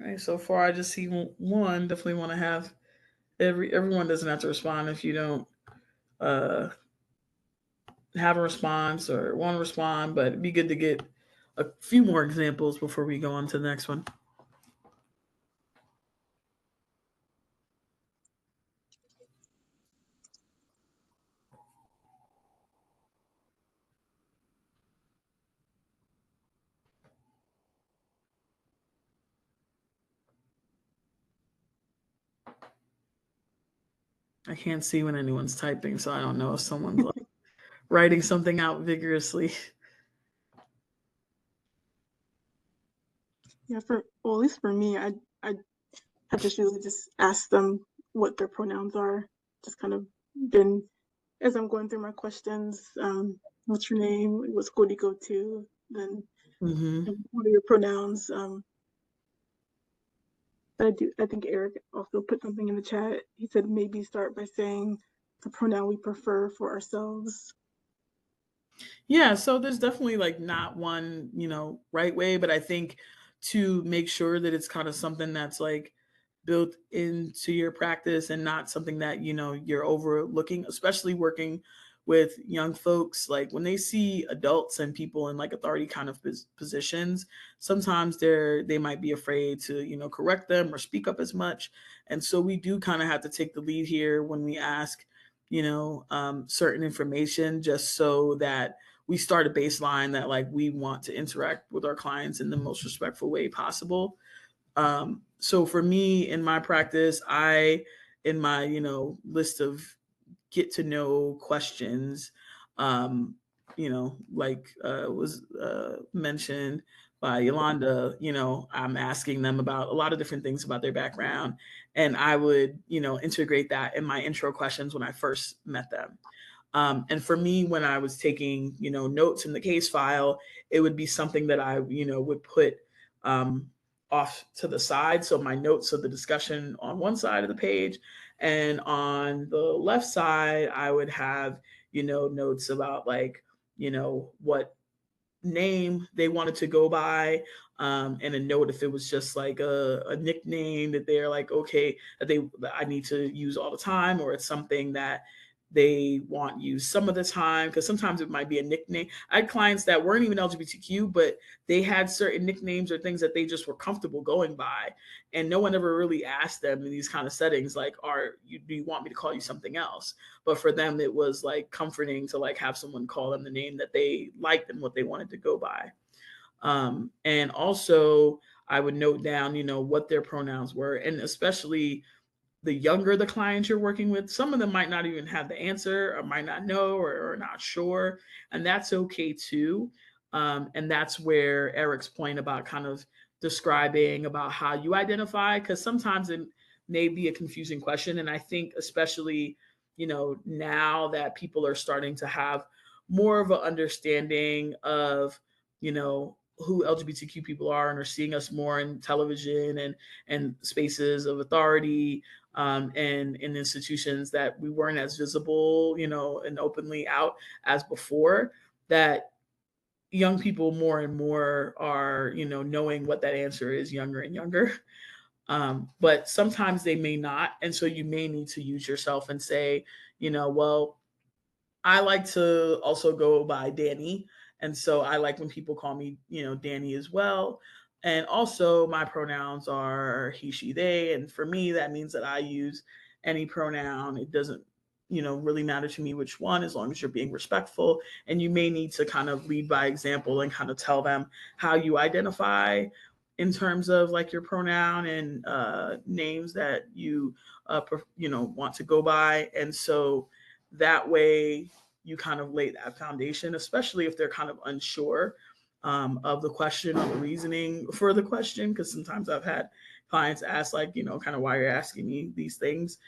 All right, so far I just see one. Definitely want to have everyone doesn't have to respond if you don't uh, have a response or want to respond, but it'd be good to get a few more examples before we go on to the next one. I can't see when anyone's typing, so I don't know if someone's like writing something out vigorously. Yeah, at least for me, I have just usually just asked them what their pronouns are. Just kind of been as I'm going through my questions. What's your name? What school do you go to? Then Mm-hmm. what are your pronouns? But I think Eric also put something in the chat. He said maybe start by saying the pronoun we prefer for ourselves. Yeah, so there's definitely like not one, right way, but I think to make sure that it's kind of something that's like built into your practice and not something that, you're overlooking, especially working with young folks. Like when they see adults and people in like authority kind of positions, sometimes they might be afraid to, correct them or speak up as much. And so we do kind of have to take the lead here when we ask, certain information, just so that we start a baseline that like we want to interact with our clients in the most respectful way possible. So for me in my practice, in my list of get to know questions, um, like was mentioned by Yolanda, I'm asking them about a lot of different things about their background. And I would, integrate that in my intro questions when I first met them. And for me, when I was taking, notes in the case file, it would be something that I, would put um, off to the side. So my notes of the discussion on one side of the page, and on the left side, I would have, notes about like, what name they wanted to go by, and a note if it was just like a nickname that they're like, okay, that I need to use all the time, or it's something that they want used some of the time, because sometimes it might be a nickname. I had clients that weren't even LGBTQ, but they had certain nicknames or things that they just were comfortable going by, and no one ever really asked them in these kind of settings like, do you want me to call you something else? But for them it was like comforting to like have someone call them the name that they liked and what they wanted to go by. And also I would note down, what their pronouns were, and especially the younger the clients you're working with, some of them might not even have the answer, or might not know, or not sure, and that's okay too. And that's where Eric's point about kind of describing about how you identify, because sometimes it may be a confusing question. And I think especially, now that people are starting to have more of an understanding of, who LGBTQ people are, and are seeing us more in television and spaces of authority, and in institutions that we weren't as visible, and openly out as before, that young people more and more are, knowing what that answer is, younger and younger. But sometimes they may not. And so you may need to use yourself and say, well, I like to also go by Danny. And so I like when people call me, Danny as well. And also my pronouns are he, she, they. And for me, that means that I use any pronoun. It doesn't, really matter to me which one, as long as you're being respectful. And you may need to kind of lead by example and kind of tell them how you identify in terms of like your pronoun and names that you, want to go by. And so that way you kind of lay that foundation, especially if they're kind of unsure of the question or the reasoning for the question. Because sometimes I've had clients ask, like, kind of why you're asking me these things.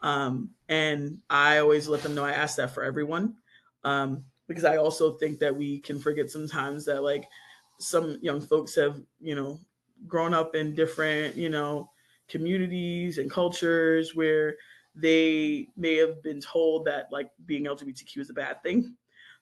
And I always let them know I ask that for everyone. Because I also think that we can forget sometimes that, like, some young folks have, grown up in different, communities and cultures where they may have been told that like being LGBTQ is a bad thing.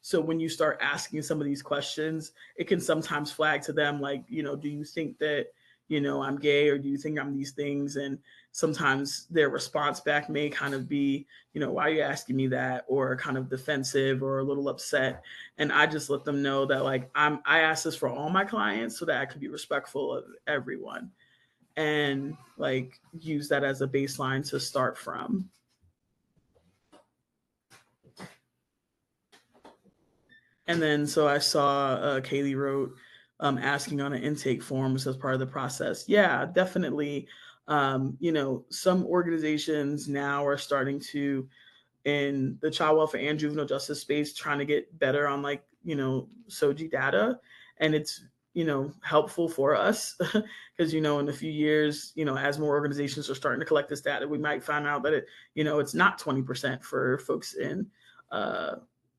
So when you start asking some of these questions, it can sometimes flag to them like, do you think that, I'm gay, or do you think I'm these things? And sometimes their response back may kind of be, why are you asking me that? Or kind of defensive or a little upset. And I just let them know that like I ask this for all my clients so that I can be respectful of everyone, and like use that as a baseline to start from. And then, so I saw Kaylee wrote, asking on an intake forms as part of the process. Yeah, definitely. Some organizations now are starting to, in the child welfare and juvenile justice space, trying to get better on like, SOGI data. And it's, helpful for us because, in a few years, as more organizations are starting to collect this data, we might find out that it's not 20% for folks uh,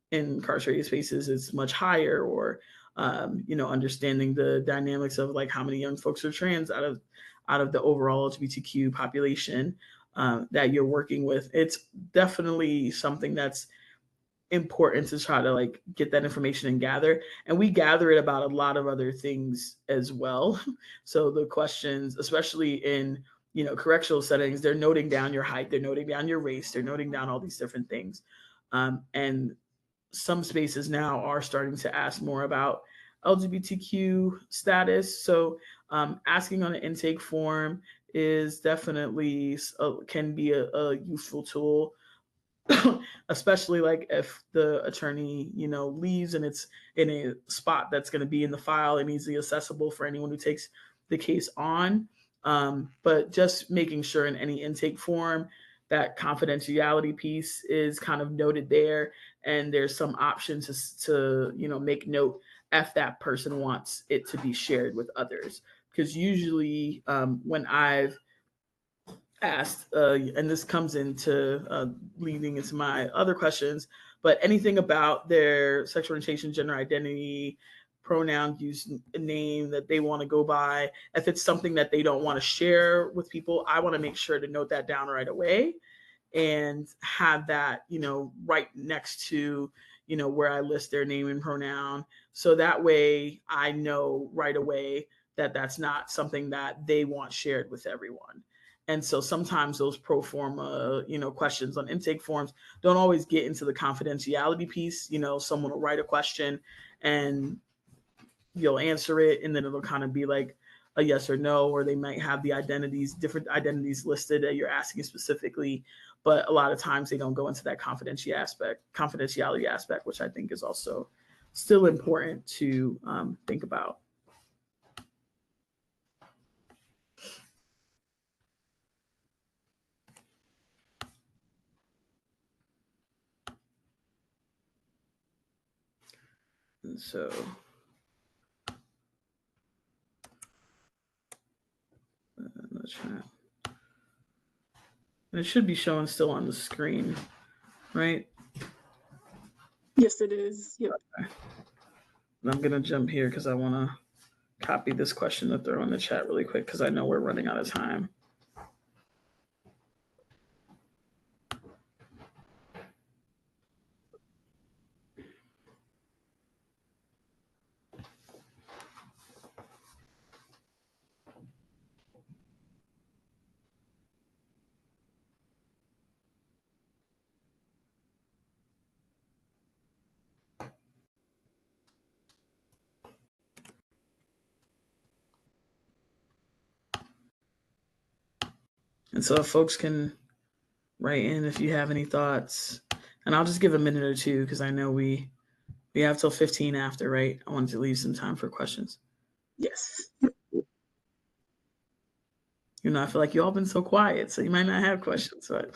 in incarcerated spaces. It's much higher. Or understanding the dynamics of like how many young folks are trans out of the overall LGBTQ population that you're working with. It's definitely something that's important to try to like get that information and gather. And we gather it about a lot of other things as well. So the questions, especially in, correctional settings, they're noting down your height, they're noting down your race, they're noting down all these different things. And some spaces now are starting to ask more about LGBTQ status. So asking on an intake form is definitely can be a useful tool, especially like if the attorney, leaves and it's in a spot that's going to be in the file and easily accessible for anyone who takes the case on. But just making sure in any intake form that confidentiality piece is kind of noted there, and there's some options to make note if that person wants it to be shared with others. Because usually, when I've asked, and this comes into leading into my other questions, but anything about their sexual orientation, gender identity, pronoun use, name that they want to go by, if it's something that they don't want to share with people, I want to make sure to note that down right away and have that, right next to, where I list their name and pronoun. So that way I know right away that that's not something that they want shared with everyone. And so sometimes those pro forma, questions on intake forms don't always get into the confidentiality piece. Someone will write a question and you'll answer it, and then it'll kind of be like a yes or no, or they might have the identities, different identities listed that you're asking specifically. But a lot of times they don't go into that confidentiality aspect, which I think is also still important to think about. And so let's try. And it should be showing still on the screen, right? Yes, it is. Yep. Okay. I'm going to jump here because I want to copy this question to throw in the chat really quick because I know we're running out of time. And so if folks can write in if you have any thoughts, and I'll just give a minute or two because I know we have till 15 after, right? I wanted to leave some time for questions. Yes. I feel like you all been so quiet, so you might not have questions, but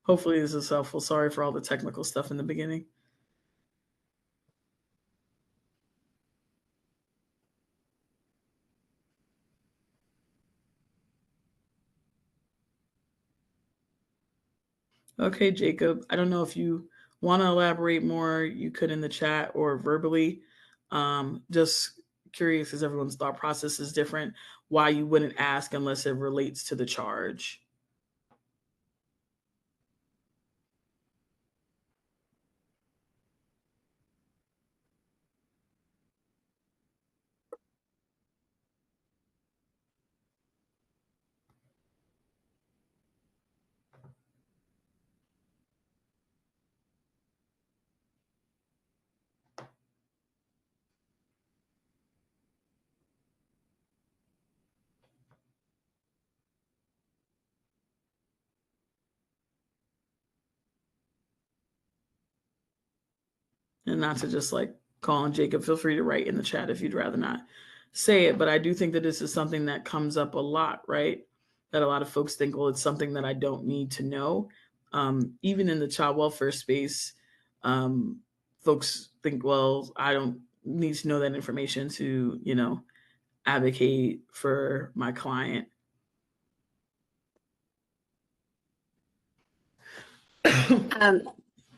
hopefully this is helpful. Sorry for all the technical stuff in the beginning. Okay, Jacob, I don't know if you want to elaborate more, you could in the chat or verbally. Just curious, because everyone's thought process is different, why you wouldn't ask unless it relates to the charge. And not to just like call on Jacob, feel free to write in the chat if you'd rather not say it. But I do think that this is something that comes up a lot, right? That a lot of folks think, well, it's something that I don't need to know. Even in the child welfare space, folks think, well, I don't need to know that information to, advocate for my client.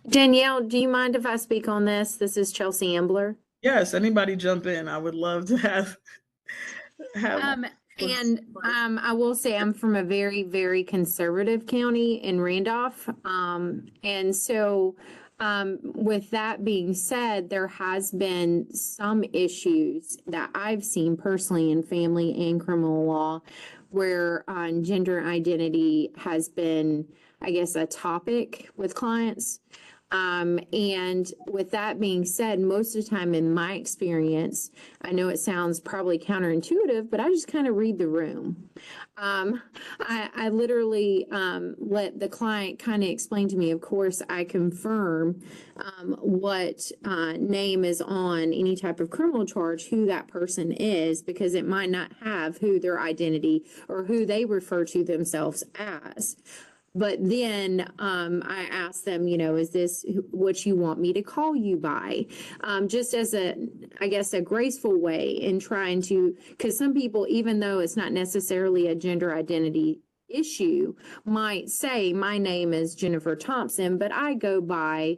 Danielle, do you mind if I speak on this? This is Chelsea Ambler. Yes, anybody jump in. I would love to have. I will say I'm from a very, very conservative county in Randolph. And so with that being said, there has been some issues that I've seen personally in family and criminal law where gender identity has been, I guess, a topic with clients. And with that being said, most of the time in my experience, I know it sounds probably counterintuitive, but I just kind of read the room. I literally let the client kind of explain to me. Of course, I confirm what name is on any type of criminal charge, who that person is, because it might not have who their identity or who they refer to themselves as. But then I asked them, is this what you want me to call you by? Just as I guess, a graceful way in trying to, because some people, even though it's not necessarily a gender identity issue, might say my name is Jennifer Thompson, but I go by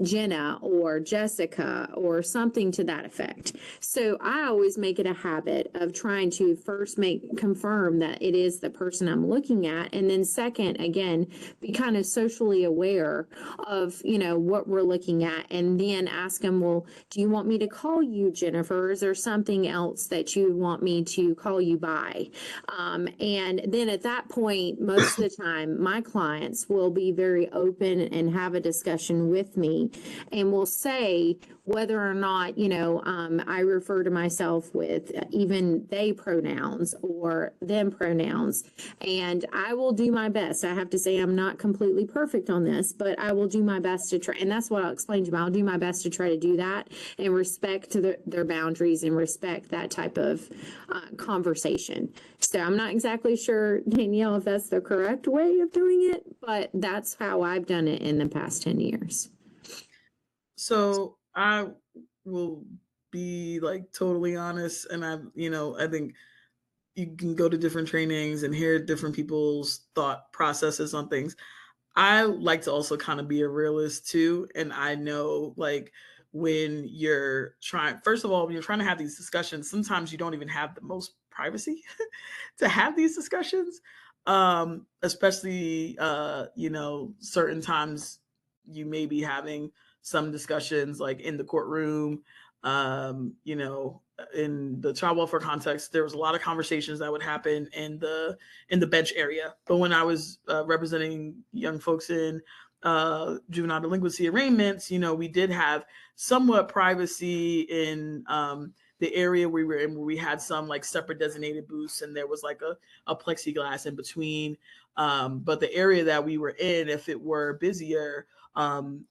Jenna or Jessica or something to that effect. So I always make it a habit of trying to first confirm that it is the person I'm looking at. And then second, again, be kind of socially aware of, what we're looking at, and then ask them, well, do you want me to call you Jennifer? Is there something else that you want me to call you by? And then at that point, most of the time, my clients will be very open and have a discussion with me, and will say whether or not, I refer to myself with even they pronouns or them pronouns. And I will do my best. I have to say, I'm not completely perfect on this, but I will do my best to try. And that's what I'll explain to them. I'll do my best to try to do that and respect their boundaries and respect that type of conversation. So I'm not exactly sure, Danielle, if that's the correct way of doing it, but that's how I've done it in the past 10 years. So I will be like totally honest, and I think you can go to different trainings and hear different people's thought processes on things. I like to also kind of be a realist too, and I know like when you're trying, first of all, when you're trying to have these discussions, sometimes you don't even have the most privacy to have these discussions. Especially certain times you may be having some discussions like in the courtroom. In the child welfare context, there was a lot of conversations that would happen in the bench area. But when I was representing young folks in juvenile delinquency arraignments, we did have somewhat privacy in the area we were in, where we had some like separate designated booths, and there was like a plexiglass in between. But the area that we were in, if it were busier,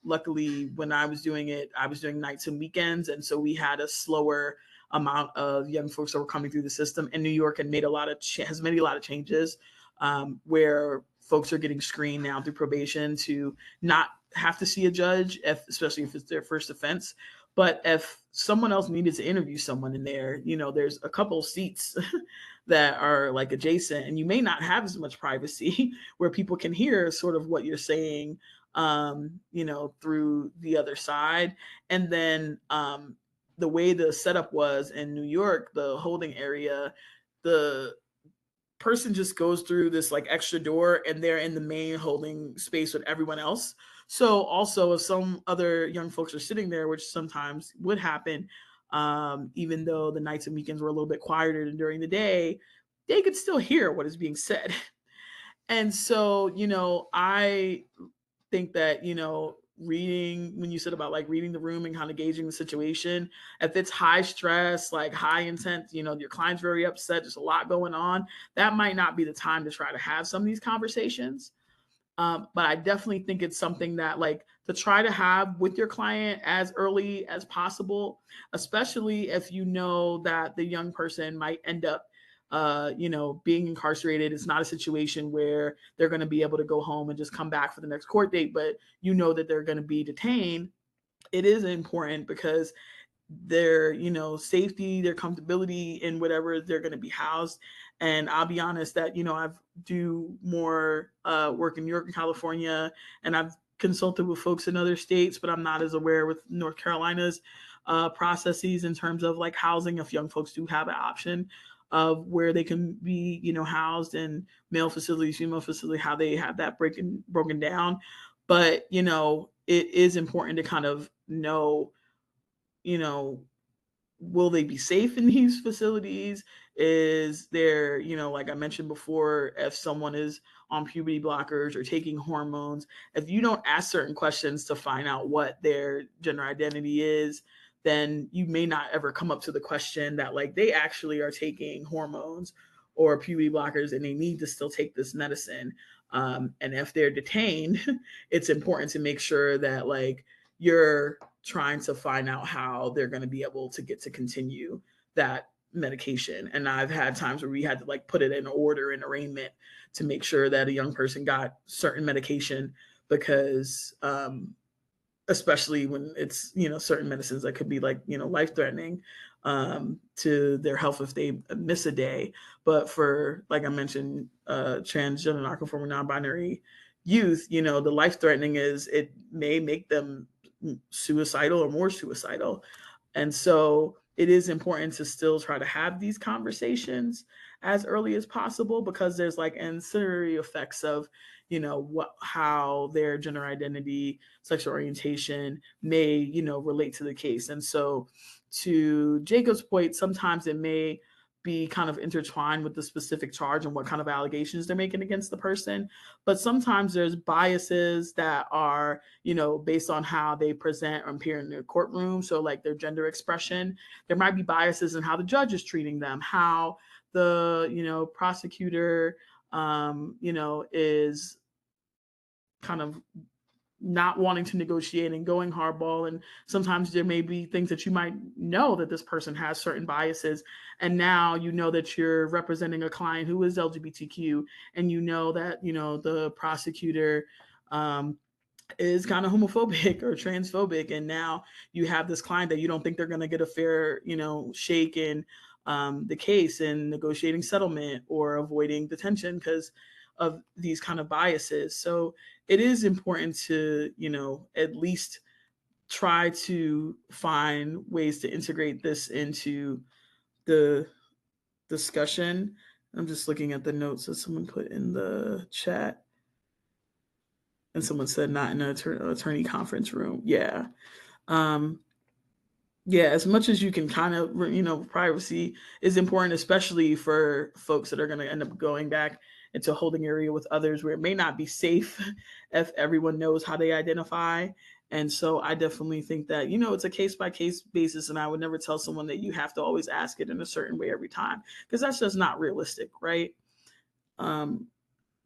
luckily when I was doing it, I was doing nights and weekends. And so we had a slower amount of young folks that were coming through the system. And New York had made a lot of changes where folks are getting screened now through probation to not have to see a judge, especially if it's their first offense. But if someone else needed to interview someone in there, there's a couple seats that are like adjacent, and you may not have as much privacy where people can hear sort of what you're saying, through the other side. And then the way the setup was in New York, the holding area, the person just goes through this like extra door, and they're in the main holding space with everyone else. So also, if some other young folks are sitting there, which sometimes would happen, even though the nights and weekends were a little bit quieter than during the day, they could still hear what is being said. And so, I think that, reading, when you said about like reading the room and kind of gauging the situation, if it's high stress, like high intent, your client's very upset, there's a lot going on, that might not be the time to try to have some of these conversations. But I definitely think it's something that like to try to have with your client as early as possible, especially if you know that the young person might end up being incarcerated. It's not a situation where they're going to be able to go home and just come back for the next court date, but that they're going to be detained. It is important because their safety, their comfortability in whatever they're going to be housed. And I'll be honest that I've do more work in New York and California, and I've consulted with folks in other states, but I'm not as aware with North Carolina's processes in terms of like housing, if young folks do have an option of where they can be housed in male facilities, female facilities, how they have that broken down. But it is important to kind of know, you know, will they be safe in these facilities? Is there, like I mentioned before, if someone is on puberty blockers or taking hormones, if you don't ask certain questions to find out what their gender identity is, then you may not ever come up to the question that like they actually are taking hormones or puberty blockers and they need to still take this medicine. And if they're detained, it's important to make sure that like you're trying to find out how they're going to be able to get to continue that medication. And I've had times where we had to like put it in order in arraignment to make sure that a young person got certain medication because especially when it's, you know, certain medicines that could be like, you know, life threatening to their health if they miss a day. But for, like I mentioned, transgender, nonconforming, non-binary youth, you know, the life threatening is it may make them suicidal or more suicidal. And so it is important to still try to have these conversations as early as possible because there's like ancillary effects of, you know, how their gender identity, sexual orientation may, you know, relate to the case. And so to Jacob's point, sometimes it may be kind of intertwined with the specific charge and what kind of allegations they're making against the person. But sometimes there's biases that are, you know, based on how they present or appear in their courtroom. So like their gender expression, there might be biases in how the judge is treating them, how the, you know, prosecutor, you know, is kind of not wanting to negotiate and going hardball. And sometimes there may be things that you might know that this person has certain biases. And now you know that you're representing a client who is LGBTQ, and you know that, you know, the prosecutor is kind of homophobic or transphobic. And now you have this client that you don't think they're going to get a fair, you know, shake in the case and negotiating settlement or avoiding detention because of these kind of biases. So it is important to, you know, at least try to find ways to integrate this into the discussion. I'm just looking at the notes that someone put in the chat. And someone said not in an attorney conference room. Yeah. Um, yeah, as much as you can kind of, you know, privacy is important, especially for folks that are going to end up going back into a holding area with others where it may not be safe if everyone knows how they identify. And so I definitely think that, you know, it's a case by case basis. And I would never tell someone that you have to always ask it in a certain way every time, because that's just not realistic, right?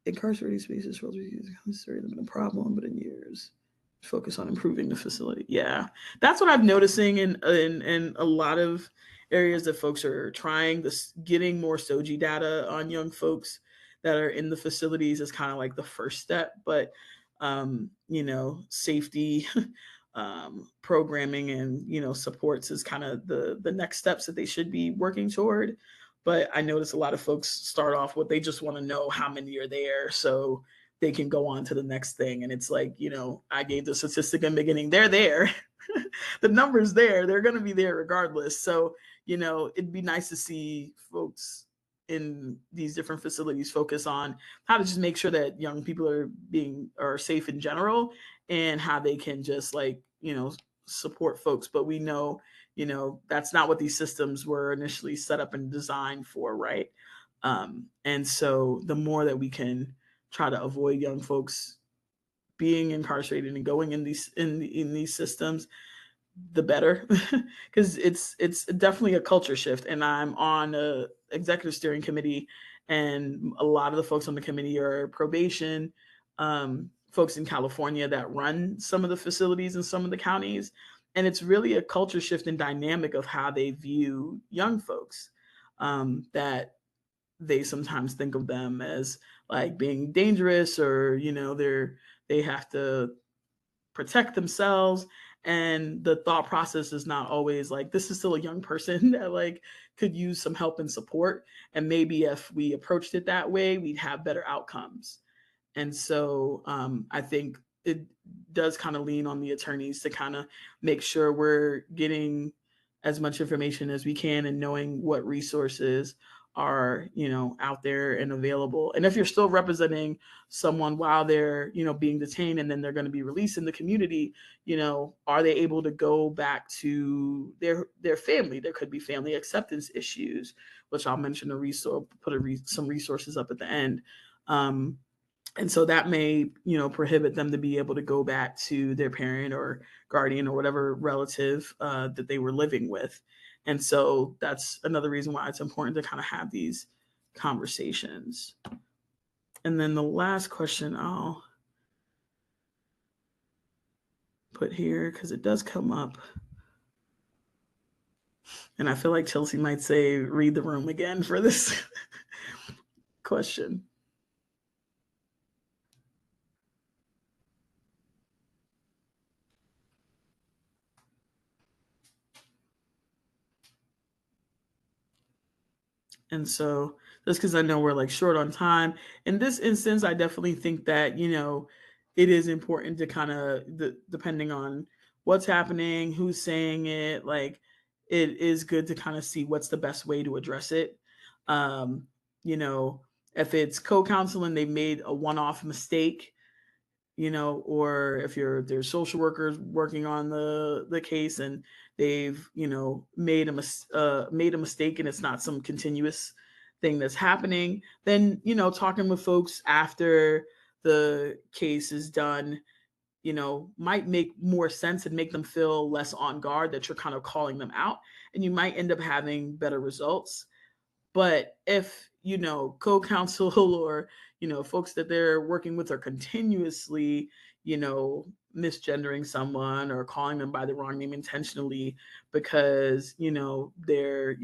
Incarcerating spaces for LGBTQ have been a problem, but in years, focus on improving the facility. Yeah, that's what I'm noticing in a lot of areas that folks are trying this, getting more SOGI data on young folks that are in the facilities is kind of like the first step. But you know, safety, programming, and, you know, supports is kind of the next steps that they should be working toward. But I notice a lot of folks start off with, they just want to know how many are there so they can go on to the next thing. And it's like, you know, I gave the statistic in the beginning, they're there. The number's there. They're going to be there regardless. So, you know, it'd be nice to see folks in these different facilities focus on how to just make sure that young people are safe in general, and how they can just, like, you know, support folks. But we know, you know, that's not what these systems were initially set up and designed for, right? And so the more that we can try to avoid young folks being incarcerated and going in these systems, the better, because it's definitely a culture shift. And I'm on a executive steering committee, and a lot of the folks on the committee are probation folks in California that run some of the facilities in some of the counties. And it's really a culture shift and dynamic of how they view young folks, that they sometimes think of them as like being dangerous, or, you know, they have to protect themselves. And the thought process is not always like, this is still a young person that like could use some help and support, and maybe if we approached it that way, we'd have better outcomes. And so I think it does kind of lean on the attorneys to kind of make sure we're getting as much information as we can and knowing what resources are, you know, out there and available. And if you're still representing someone while they're, you know, being detained and then they're going to be released in the community, you know, are they able to go back to their family? There could be family acceptance issues, which I'll mention some resources up at the end. And so that may, you know, prohibit them to be able to go back to their parent or guardian or whatever relative that they were living with. And so that's another reason why it's important to kind of have these conversations. And then the last question I'll put here, because it does come up. And I feel like Chelsea might say, read the room again for this question. And so just because I know we're like short on time, in this instance, I definitely think that, it is important to kind of, depending on what's happening, who's saying it, like it is good to kind of see what's the best way to address it. Um, you know, if it's co-counsel and they made a one-off mistake, or if there's social workers working on the case and they've made a mistake and it's not some continuous thing that's happening, then talking with folks after the case is done might make more sense and make them feel less on guard that you're kind of calling them out, and you might end up having better results. But if, co-counsel or, folks that they're working with are continuously, misgendering someone or calling them by the wrong name intentionally because, they're,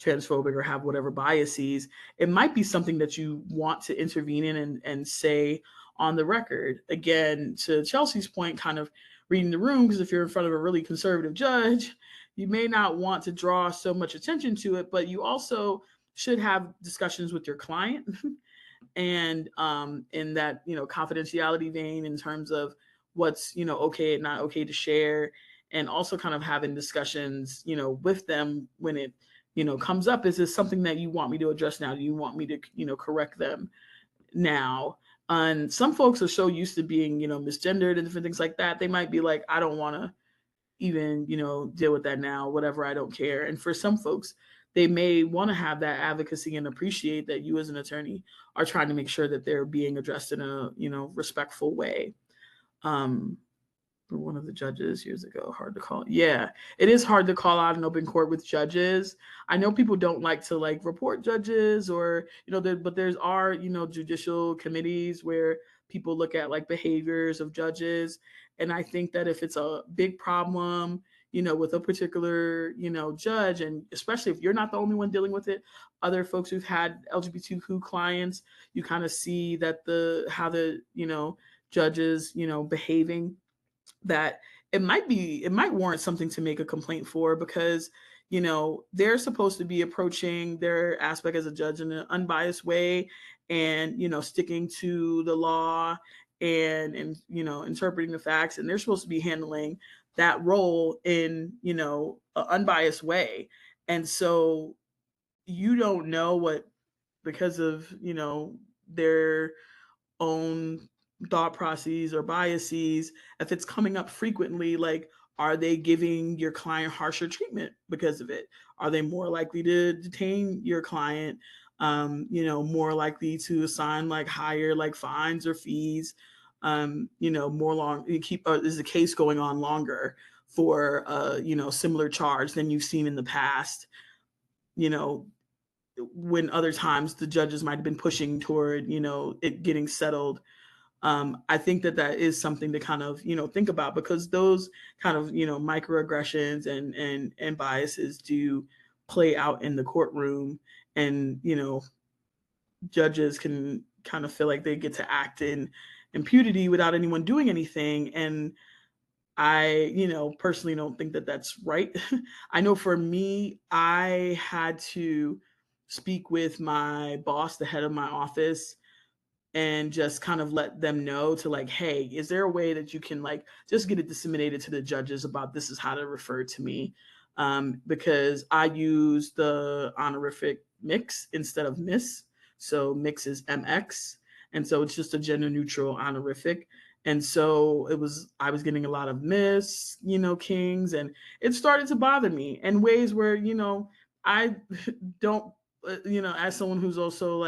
transphobic or have whatever biases, it might be something that you want to intervene in and say on the record. Again, to Chelsea's point, kind of reading the room, because if you're in front of a really conservative judge, you may not want to draw so much attention to it, but you also should have discussions with your client and in that confidentiality vein in terms of what's okay and not okay to share, and also kind of having discussions with them when it comes up. Is this something that you want me to address now? Do you want me to correct them now? And some folks are so used to being misgendered and different things like that, they might be like, I don't want to even deal with that now, whatever, I don't care. And for some folks, they may want to have that advocacy and appreciate that you as an attorney are trying to make sure that they're being addressed in a respectful way. One of the judges years ago, hard to call. Yeah, it is hard to call out in open court with judges. I know people don't like to report judges or but there's judicial committees where people look at behaviors of judges. And I think that if it's a big problem with a particular judge, and especially if you're not the only one dealing with it, other folks who've had LGBTQ clients, you kind of see that how the judges behaving, that it might warrant something to make a complaint for, because they're supposed to be approaching their aspect as a judge in an unbiased way, and sticking to the law and interpreting the facts, and they're supposed to be handling that role in an unbiased way. And so you don't know what, because of their own thought processes or biases, if it's coming up frequently, are they giving your client harsher treatment because of it? Are they more likely to detain your client? More likely to assign higher fines or fees? More long is the case going on longer for similar charge than you've seen in the past? When other times the judges might have been pushing toward it getting settled. I think that is something to kind of think about, because those kind of microaggressions and biases do play out in the courtroom, and judges can kind of feel like they get to act in impunity without anyone doing anything. And I personally don't think that that's right. I know for me, I had to speak with my boss, the head of my office, and just kind of let them know to hey, is there a way that you can just get it disseminated to the judges about this is how to refer to me? Because I use the honorific mix instead of miss. So mix is MX. And so it's just a gender neutral honorific. And so I was getting a lot of miss, kings, and it started to bother me in ways where, I don't, as someone who's also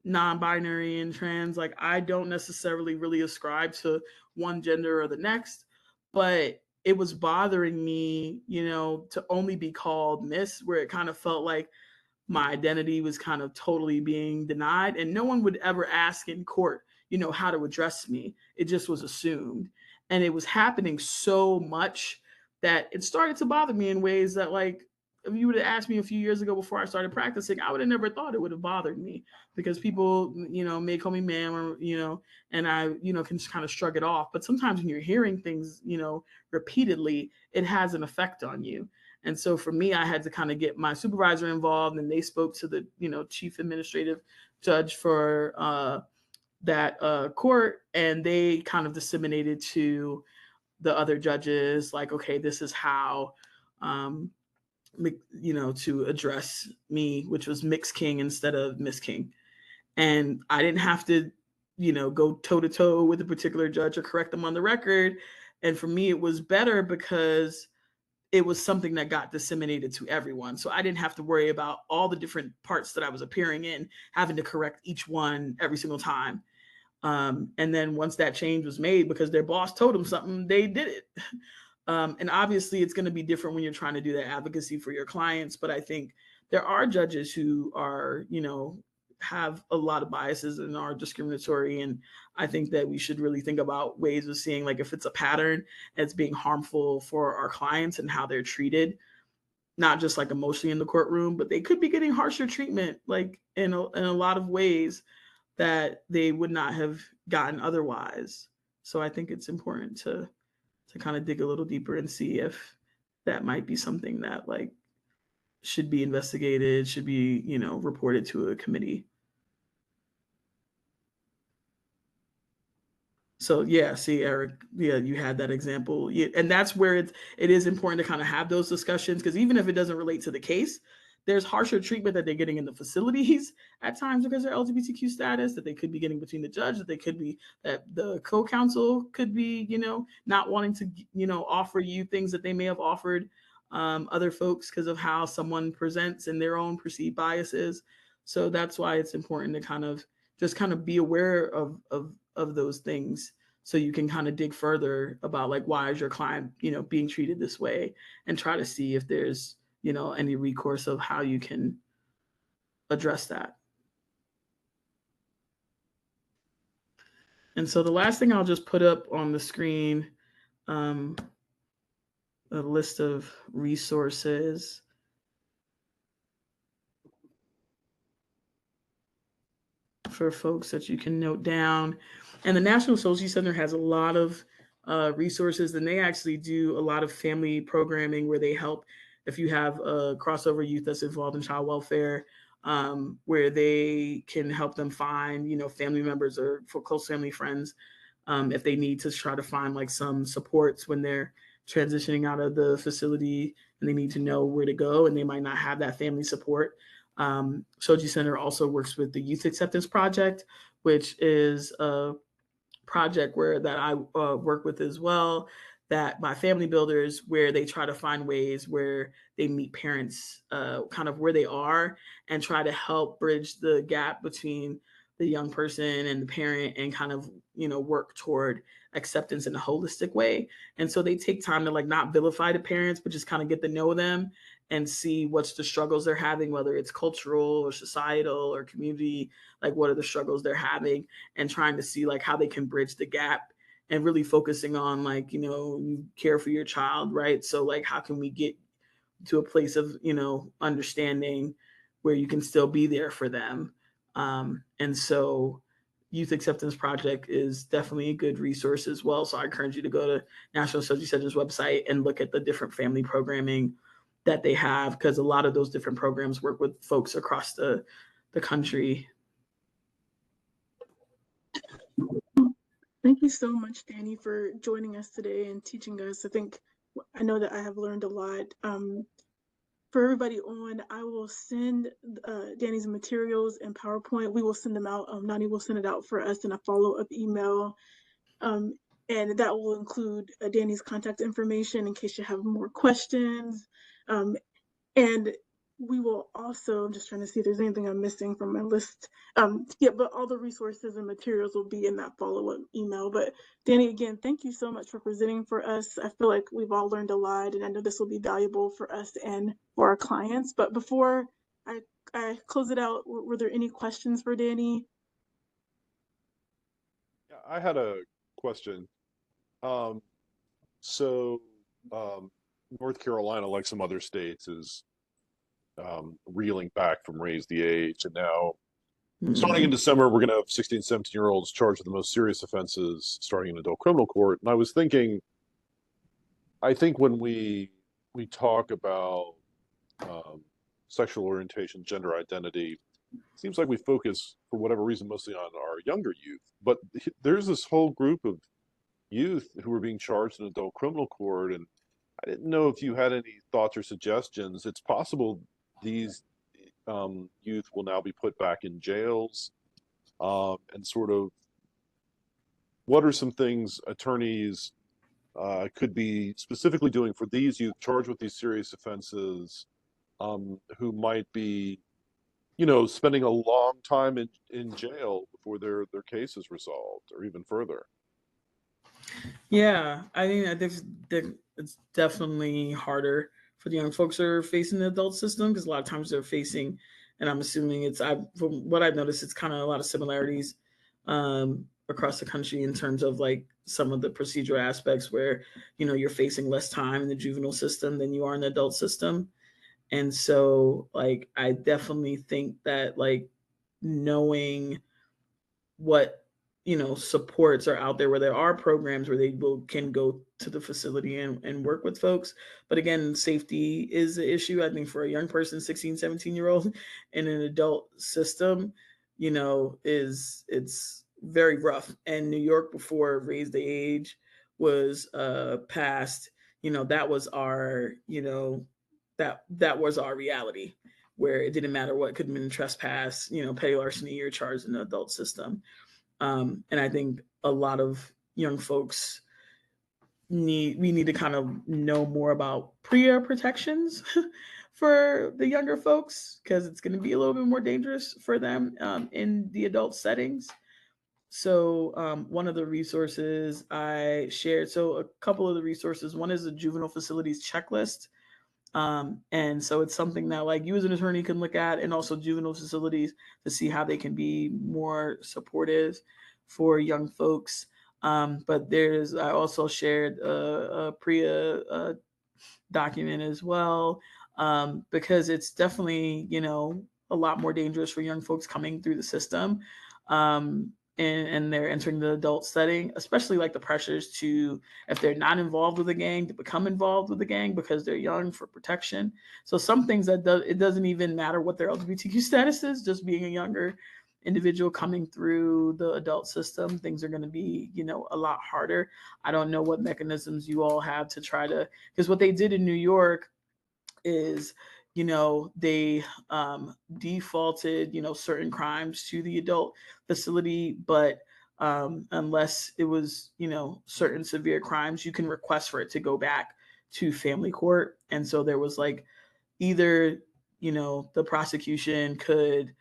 non-binary and trans, I don't necessarily really ascribe to one gender or the next, but it was bothering me to only be called miss, where it kind of felt like my identity was kind of totally being denied, and no one would ever ask in court how to address me. It just was assumed, and it was happening so much that it started to bother me in ways that, like, if you would have asked me a few years ago before I started practicing, I would have never thought it would have bothered me, because people, may call me ma'am, or, and I, can just kind of shrug it off. But sometimes when you're hearing things, repeatedly, it has an effect on you. And so for me, I had to kind of get my supervisor involved, and they spoke to the, chief administrative judge for that court, and they kind of disseminated to the other judges, like, okay, this is how, to address me, which was Mix King instead of Miss King. And I didn't have to, go toe to toe with a particular judge or correct them on the record. And for me, it was better because it was something that got disseminated to everyone. So I didn't have to worry about all the different parts that I was appearing in, having to correct each one every single time. And then once that change was made, because their boss told them something, they did it. And obviously, it's going to be different when you're trying to do that advocacy for your clients. But I think there are judges who are, have a lot of biases and are discriminatory. And I think that we should really think about ways of seeing, like, if it's a pattern that's being harmful for our clients and how they're treated, not just like emotionally in the courtroom, but they could be getting harsher treatment, like in a lot of ways that they would not have gotten otherwise. So I think it's important to kind of dig a little deeper and see if that might be something that, like, should be investigated, should be, reported to a committee. So yeah, see, Eric, yeah, you had that example. Yeah, and that's where it is important to kind of have those discussions, because even if it doesn't relate to the case, there's harsher treatment that they're getting in the facilities at times because of their LGBTQ status, that they could be getting between the judge, that they could be, that the co-counsel could be, not wanting to, offer you things that they may have offered other folks because of how someone presents and their own perceived biases. So that's why it's important to kind of just kind of be aware of those things, so you can kind of dig further about, like, why is your client, being treated this way, and try to see if there's, any recourse of how you can address that. And so the last thing I'll just put up on the screen, a list of resources. For folks that you can note down. And the National Association Center has a lot of resources, and they actually do a lot of family programming where they help if you have a crossover youth that's involved in child welfare, where they can help them find, family members or for close family friends, if they need to try to find, like, some supports when they're transitioning out of the facility and they need to know where to go and they might not have that family support. Shoji Center also works with the Youth Acceptance Project, which is a project that I work with as well, that by Family Builders, where they try to find ways where they meet parents kind of where they are and try to help bridge the gap between the young person and the parent, and kind of, work toward acceptance in a holistic way. And so they take time to, like, not vilify the parents, but just kind of get to know them and see what's the struggles they're having, whether it's cultural or societal or community, like, what are the struggles they're having, and trying to see, like, how they can bridge the gap, and really focusing on, like, you care for your child, right? So, like, how can we get to a place of, understanding where you can still be there for them? And so Youth Acceptance Project is definitely a good resource as well. So I encourage you to go to National Association Center's website and look at the different family programming that they have, because a lot of those different programs work with folks across the country. Thank you so much, Danny, for joining us today and teaching us. I know that I have learned a lot. For everybody on, I will send Danny's materials and PowerPoint. We will send them out. Nani will send it out for us in a follow-up email. And that will include Danny's contact information in case you have more questions. And we will also, I'm just trying to see if there's anything I'm missing from my list. Yeah, but all the resources and materials will be in that follow-up email. But Danny, again, thank you so much for presenting for us. I feel like we've all learned a lot, and I know this will be valuable for us and for our clients. But before I close it out, were there any questions for Danny? Yeah, I had a question. So, um, North Carolina, like some other states, is reeling back from raise the age. And now, starting in December, we're going to have 16, 17-year-olds charged with the most serious offenses starting in adult criminal court. And I was thinking, I think when we talk about sexual orientation, gender identity, it seems like we focus, for whatever reason, mostly on our younger youth. But there's this whole group of youth who are being charged in adult criminal court. And I didn't know if you had any thoughts or suggestions. It's possible these youth will now be put back in jails, and sort of what are some things attorneys could be specifically doing for these youth charged with these serious offenses, who might be, spending a long time in jail before their case is resolved, or even further. Yeah, I think it's definitely harder for the young folks who are facing the adult system, because a lot of times they're facing, and I'm assuming from what I've noticed, it's kind of a lot of similarities across the country in terms of like some of the procedural aspects where, you're facing less time in the juvenile system than you are in the adult system. And so like, I definitely think that like knowing what supports are out there, where there are programs where can go to the facility and work with folks. But again, safety is an issue. I think for a young person, 16, 17-year-old in an adult system, it's very rough. And New York, before raise the age was passed, that was our that was our reality, where it didn't matter what, could have been trespass, petty larceny, you're charged in the adult system. And I think a lot of young folks we need to kind of know more about PREA protections for the younger folks, because it's going to be a little bit more dangerous for them in the adult settings. So one of the resources I shared, so a couple of the resources, one is the juvenile facilities checklist. And so it's something that like you as an attorney can look at, and also juvenile facilities, to see how they can be more supportive for young folks. But I also shared a PREA document as well, because it's definitely, a lot more dangerous for young folks coming through the system. And they're entering the adult setting, especially like the pressures to, if they're not involved with a gang, to become involved with a gang because they're young, for protection. So some things it doesn't even matter what their LGBTQ status is, just being a younger individual coming through the adult system, things are going to be, a lot harder. I don't know what mechanisms you all have to try to, because what they did in New York is, they defaulted, certain crimes to the adult facility, but unless it was, certain severe crimes, you can request for it to go back to family court. And so there was like either, the prosecution could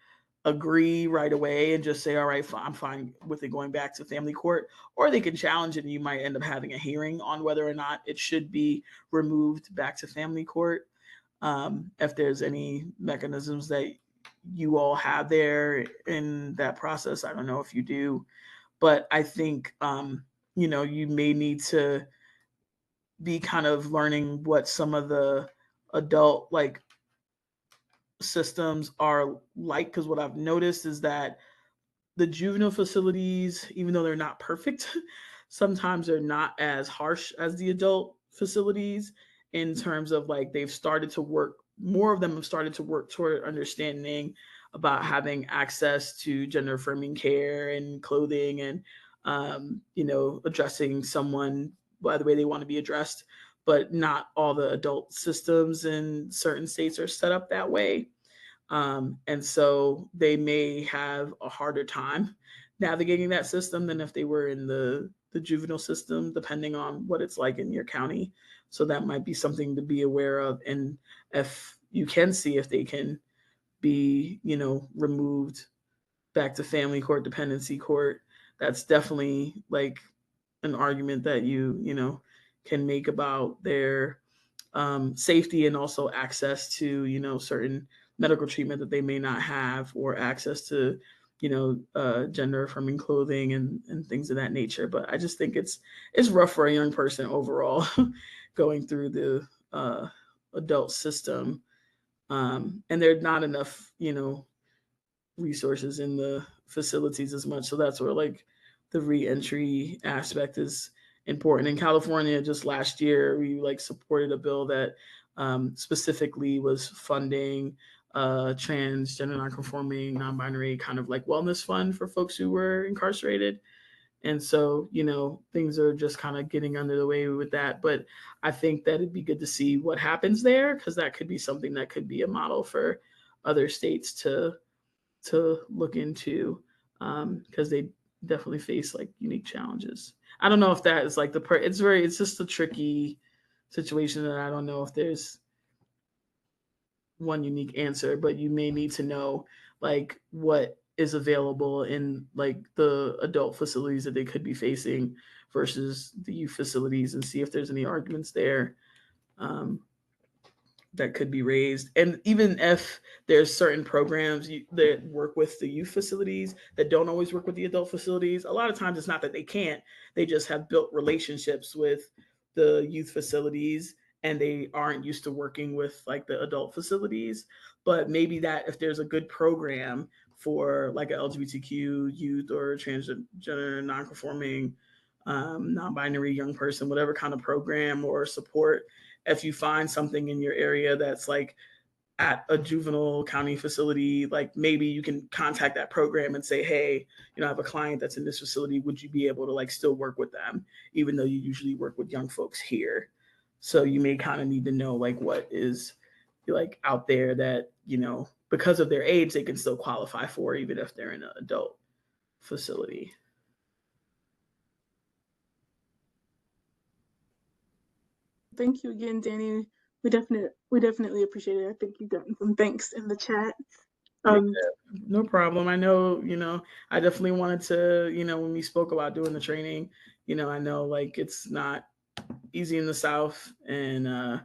agree right away and just say, all right, I'm fine with it going back to family court, or they can challenge it and you might end up having a hearing on whether or not it should be removed back to family court. If there's any mechanisms that you all have there in that process, I don't know if you do, but I think, you may need to be kind of learning what some of the adult like systems are like, because what I've noticed is that the juvenile facilities, even though they're not perfect, sometimes they're not as harsh as the adult facilities, in terms of like they've started to work, more of them have started to work toward understanding about having access to gender affirming care and clothing, and addressing someone by the way they want to be addressed. But not all the adult systems in certain states are set up that way. And so they may have a harder time navigating that system than if they were in the juvenile system, depending on what it's like in your county. So that might be something to be aware of. And if you can see if they can be, removed back to family court, dependency court, that's definitely like an argument that can make about their safety, and also access to, certain medical treatment that they may not have, or access to, gender affirming clothing and things of that nature. But I just think it's rough for a young person overall going through the adult system, and there are not enough, resources in the facilities as much. So that's where like the reentry aspect is important. In California, just last year, we like supported a bill that specifically was funding transgender, non-conforming, non-binary kind of like wellness fund for folks who were incarcerated. And so, things are just kind of getting under the way with that. But I think that it'd be good to see what happens there, because that could be something that could be a model for other states to look into, because they definitely face like unique challenges. I don't know if that is like it's just a tricky situation that I don't know if there's one unique answer, but you may need to know like what is available in like the adult facilities that they could be facing versus the youth facilities, and see if there's any arguments there that could be raised. And even if there's certain programs that work with the youth facilities that don't always work with the adult facilities, a lot of times it's not that they can't, they just have built relationships with the youth facilities and they aren't used to working with like the adult facilities. But maybe that if there's a good program for like an LGBTQ youth or transgender, non-conforming, non-binary young person, whatever kind of program or support, if you find something in your area that's like at a juvenile county facility, like maybe you can contact that program and say, hey, I have a client that's in this facility. Would you be able to like still work with them, even though you usually work with young folks here? So you may kind of need to know like what is like out there that, because of their age, they can still qualify for, even if they're in an adult facility. Thank you again, Danny. We definitely appreciate it. I think you've gotten some thanks in the chat. Yeah, no problem. I know, I definitely wanted to, when we spoke about doing the training, I know like it's not easy in the South, and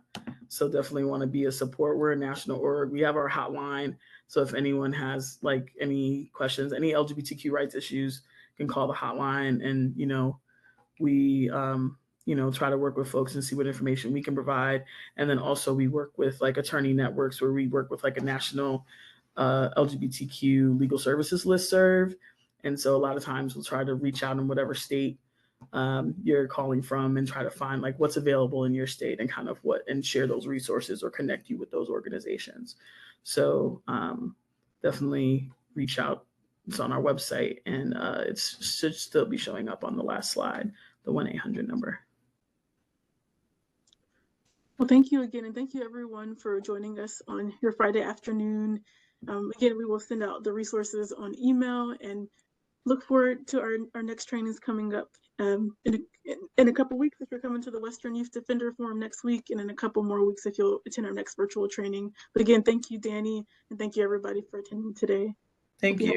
so definitely want to be a support. We're a national org. We have our hotline. So if anyone has like any questions, any LGBTQ rights issues, can call the hotline, and, we, try to work with folks and see what information we can provide. And then also we work with like attorney networks, where we work with like a national LGBTQ legal services listserv. And so a lot of times we'll try to reach out in whatever state you're calling from and try to find like what's available in your state and kind of and share those resources or connect you with those organizations. So definitely reach out. It's on our website, and it should still be showing up on the last slide, the 1-800 number. Well, thank you again, and thank you everyone for joining us on your Friday afternoon. Again, we will send out the resources on email, and look forward to our next trainings coming up in a couple weeks if you're coming to the Western Youth Defender Forum next week, and in a couple more weeks if you'll attend our next virtual training. But again, thank you, Danny, and thank you everybody for attending today. Thank you.